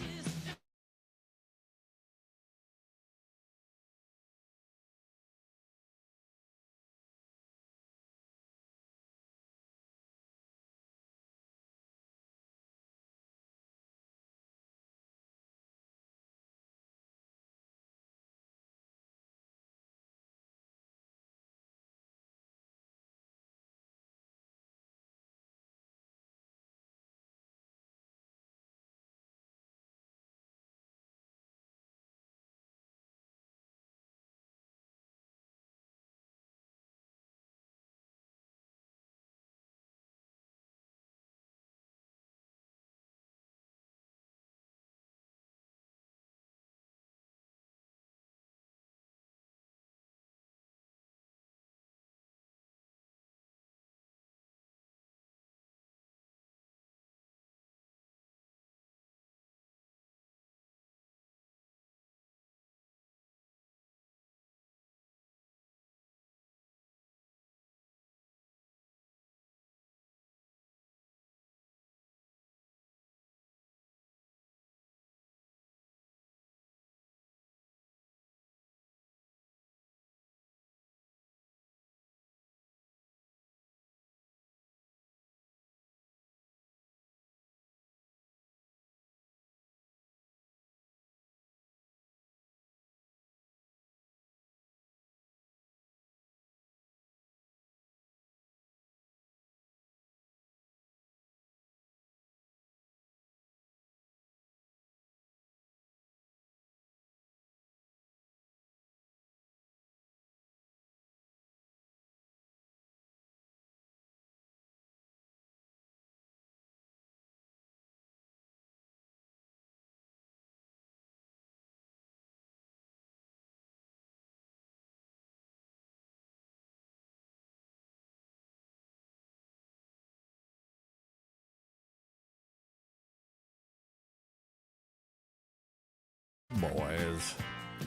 boys.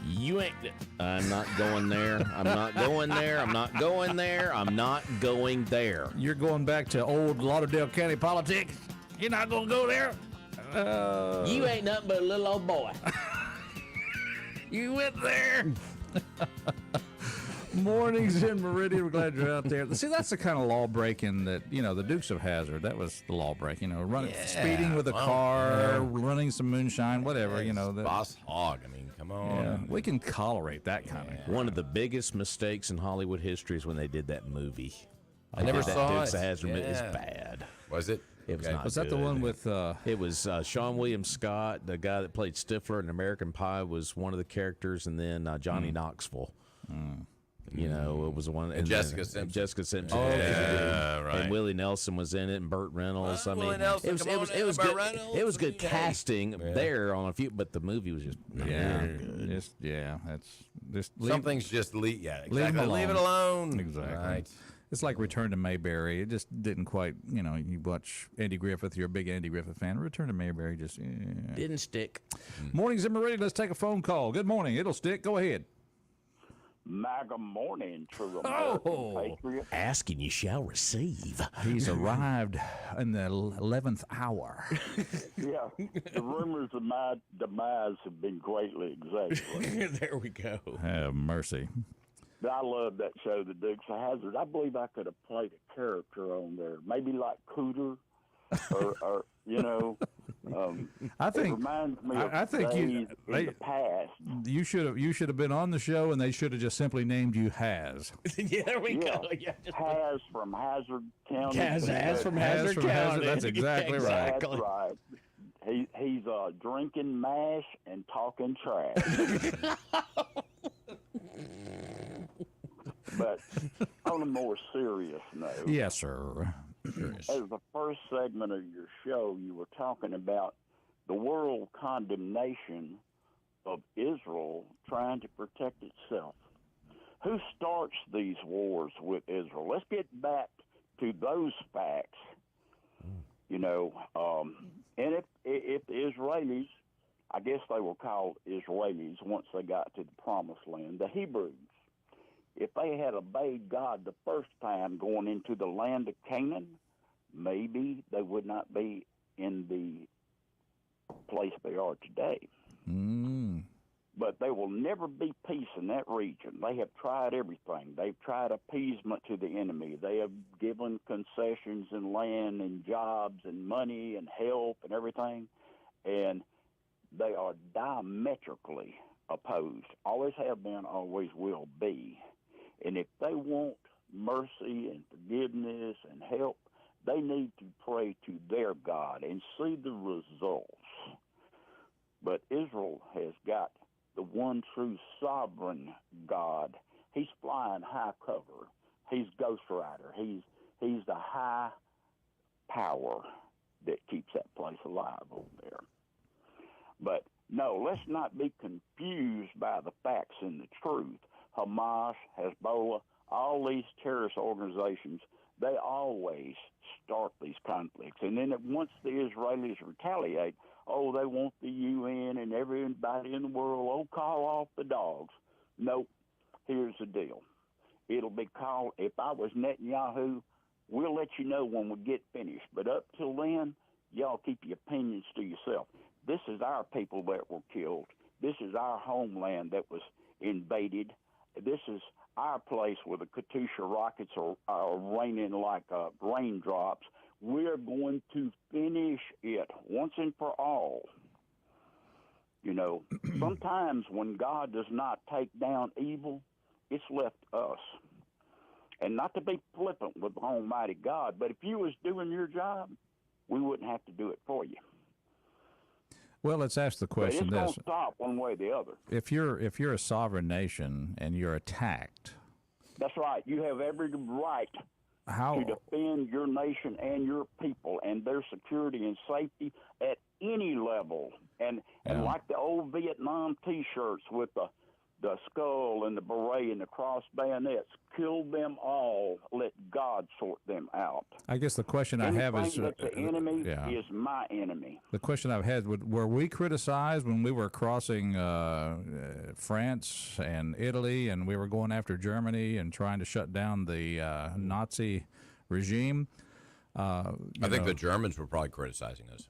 You ain't. I'm not going there. I'm not going there. I'm not going there. I'm not going there. You're going back to old Lauderdale County politics? You're not going to go there? You ain't nothing but a little old boy. You went there. Mornings in Meridian. We're glad you're out there. See, that's the kind of law breaking that, the Dukes of Hazzard, that was the law breaking, speeding with a car, running some moonshine, whatever, Boss hog. I mean, come on. Yeah, we can tolerate that kind of. One of the biggest mistakes in Hollywood history is when they did that movie. I never saw Dukes it. of Hazzard movie. It's bad. Was it? It was not Was that good. the one with? It was Sean William Scott, the guy that played Stifler in American Pie, was one of the characters, and then Johnny Knoxville. It was the one. And Jessica Simpson. Jessica Simpson. Oh, yeah, right. And Willie Nelson was in it, and Burt Reynolds. Willie Nelson, it was Burt good. Reynolds, It was good okay. casting there on a few, but the movie was just not good. That's just Something's just leave. Yeah, leave exactly. Leave it alone. Exactly. Right. It's like Return to Mayberry. It just didn't quite, you watch Andy Griffith, you're a big Andy Griffith fan. Return to Mayberry just Didn't stick. Mornings in Meridian. Let's take a phone call. Good morning. It'll stick. Go ahead. MAGA morning, true American patriot. Ask and you shall receive. He's arrived in the 11th hour. Yeah, the rumors of my demise have been greatly exaggerated. There we go. Have mercy. But I love that show, The Dukes of Hazzard. I believe I could have played a character on there, maybe like Cooter, or I think it reminds me of I think days in the past. You should have been on the show, and they should have just simply named you Haz. Yeah, there we go. Yeah, Haz from Hazard County. Haz from Hazard from County. Hazard, that's exactly right. That's right. He's drinking mash and talking trash. But on a more serious note, Yes, sir. as the first segment of your show, you were talking about the world condemnation of Israel trying to protect itself. Who starts these wars with Israel? Let's get back to those facts. And if the Israelis, I guess they were called Israelis once they got to the Promised Land, the Hebrews, if they had obeyed God the first time going into the land of Canaan, maybe they would not be in the place they are today. But there will never be peace in that region. They have tried everything. They've tried appeasement to the enemy. They have given concessions and land and jobs and money and help and everything. And they are diametrically opposed. Always have been, always will be. And if they want mercy and forgiveness and help, they need to pray to their God and see the results. But Israel has got the one true sovereign God. He's flying high cover. He's Ghost Rider. He's the high power that keeps that place alive over there. But no, let's not be confused by the facts and the truth. Hamas, Hezbollah, all these terrorist organizations, they always start these conflicts. And then once the Israelis retaliate, they want the UN and everybody in the world, call off the dogs. Nope. Here's the deal. It'll be called, if I was Netanyahu, we'll let you know when we get finished. But up till then, y'all keep your opinions to yourself. This is our people that were killed. This is our homeland that was invaded. This is our place where the Katyusha rockets are raining like raindrops. We're going to finish it once and for all. Sometimes when God does not take down evil, it's left us. And not to be flippant with Almighty God, but if you was doing your job, we wouldn't have to do it for you. Well, let's ask the question but it's this: going to stop one way or the other. If you're a sovereign nation and you're attacked, that's right. You have every right to defend your nation and your people and their security and safety at any level. And like the old Vietnam T-shirts with the the skull and the beret and the cross bayonets. Kill them all. Let God sort them out. I guess the question I have is, that's the enemy is my enemy. The question I've had, were we criticized when we were crossing France and Italy, and we were going after Germany and trying to shut down the Nazi regime? I think the Germans were probably criticizing us.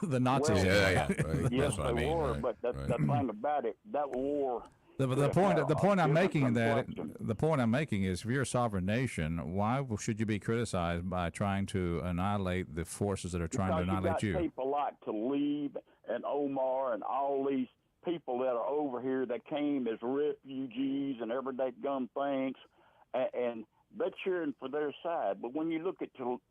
The Nazis. Well, yeah. Yes, That's what I they mean. were, Right. but the thing about it, that war. The point I'm making is, if you're a sovereign nation, why should you be criticized by trying to annihilate the forces that are trying to annihilate you? People like Talib and Omar and all these people that are over here that came as refugees and everyday gun things, and they're cheering for their side. But when you look at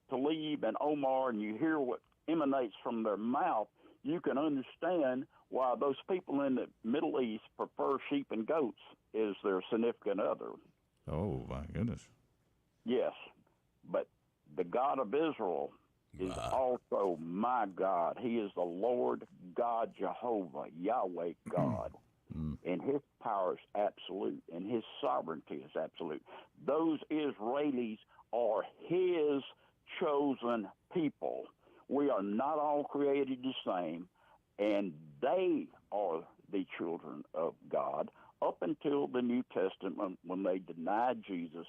Talib and Omar and you hear what emanates from their mouth, you can understand why those people in the Middle East prefer sheep and goats as their significant other. Oh, my goodness. Yes, but the God of Israel is also my God. He is the Lord God Jehovah, Yahweh God. And his power is absolute, and his sovereignty is absolute. Those Israelis are his chosen people. We are not all created the same, and they are the children of God up until the New Testament when they denied Jesus.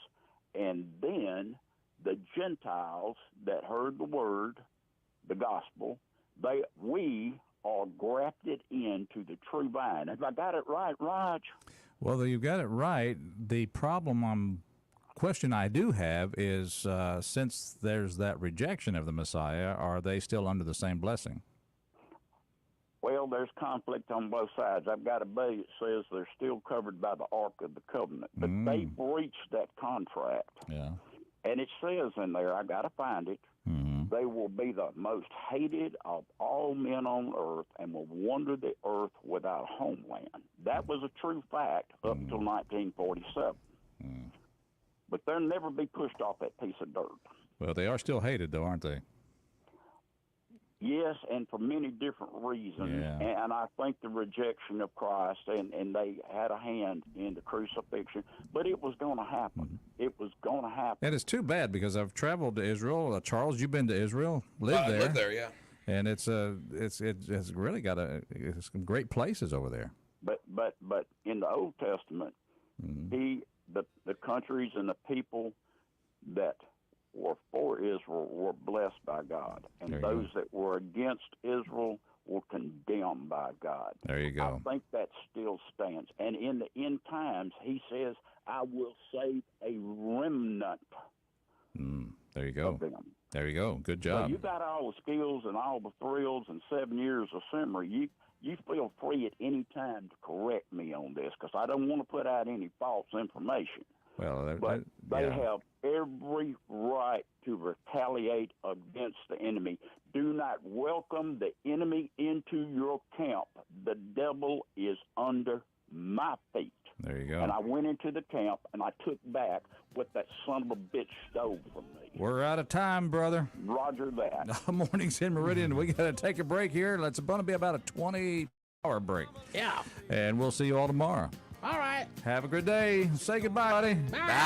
And then the Gentiles that heard the word, the gospel, we are grafted into the true vine. Have I got it right, Raj? Well, you've got it right. The question I do have is, since there's that rejection of the Messiah, are they still under the same blessing? Well, there's conflict on both sides. I've got a buddy that says they're still covered by the Ark of the Covenant, but they breached that contract. Yeah. And it says in there, I got to find it, they will be the most hated of all men on earth and will wander the earth without a homeland. That was a true fact up until 1947. But they'll never be pushed off that piece of dirt. Well, they are still hated, though, aren't they? Yes, and for many different reasons. Yeah. And I think the rejection of Christ, and they had a hand in the crucifixion, but it was going to happen. It was going to happen. And it's too bad because I've traveled to Israel. Charles, you've been to Israel, lived there. Lived there, yeah. And it's really got some great places over there. But in the Old Testament, the countries and the people that were for Israel were blessed by God, and those that were against Israel were condemned by God. There you go. I think that still stands. And in the end times, he says, I will save a remnant. There you go. There you go. Good job. Well, you got all the skills and all the thrills and 7 years of seminary. You feel free at any time to correct me on this, because I don't want to put out any false information. Well, but they have every right to retaliate against the enemy. Do not welcome the enemy into your camp. The devil is under my feet. There you go. And I went into the camp, and I took back what that son of a bitch stole from me. We're out of time, brother. Roger that. Mornings in Meridian. We got to take a break here. It's going to be about a 20-hour break. Yeah. And we'll see you all tomorrow. All right. Have a good day. Say goodbye, buddy. Bye.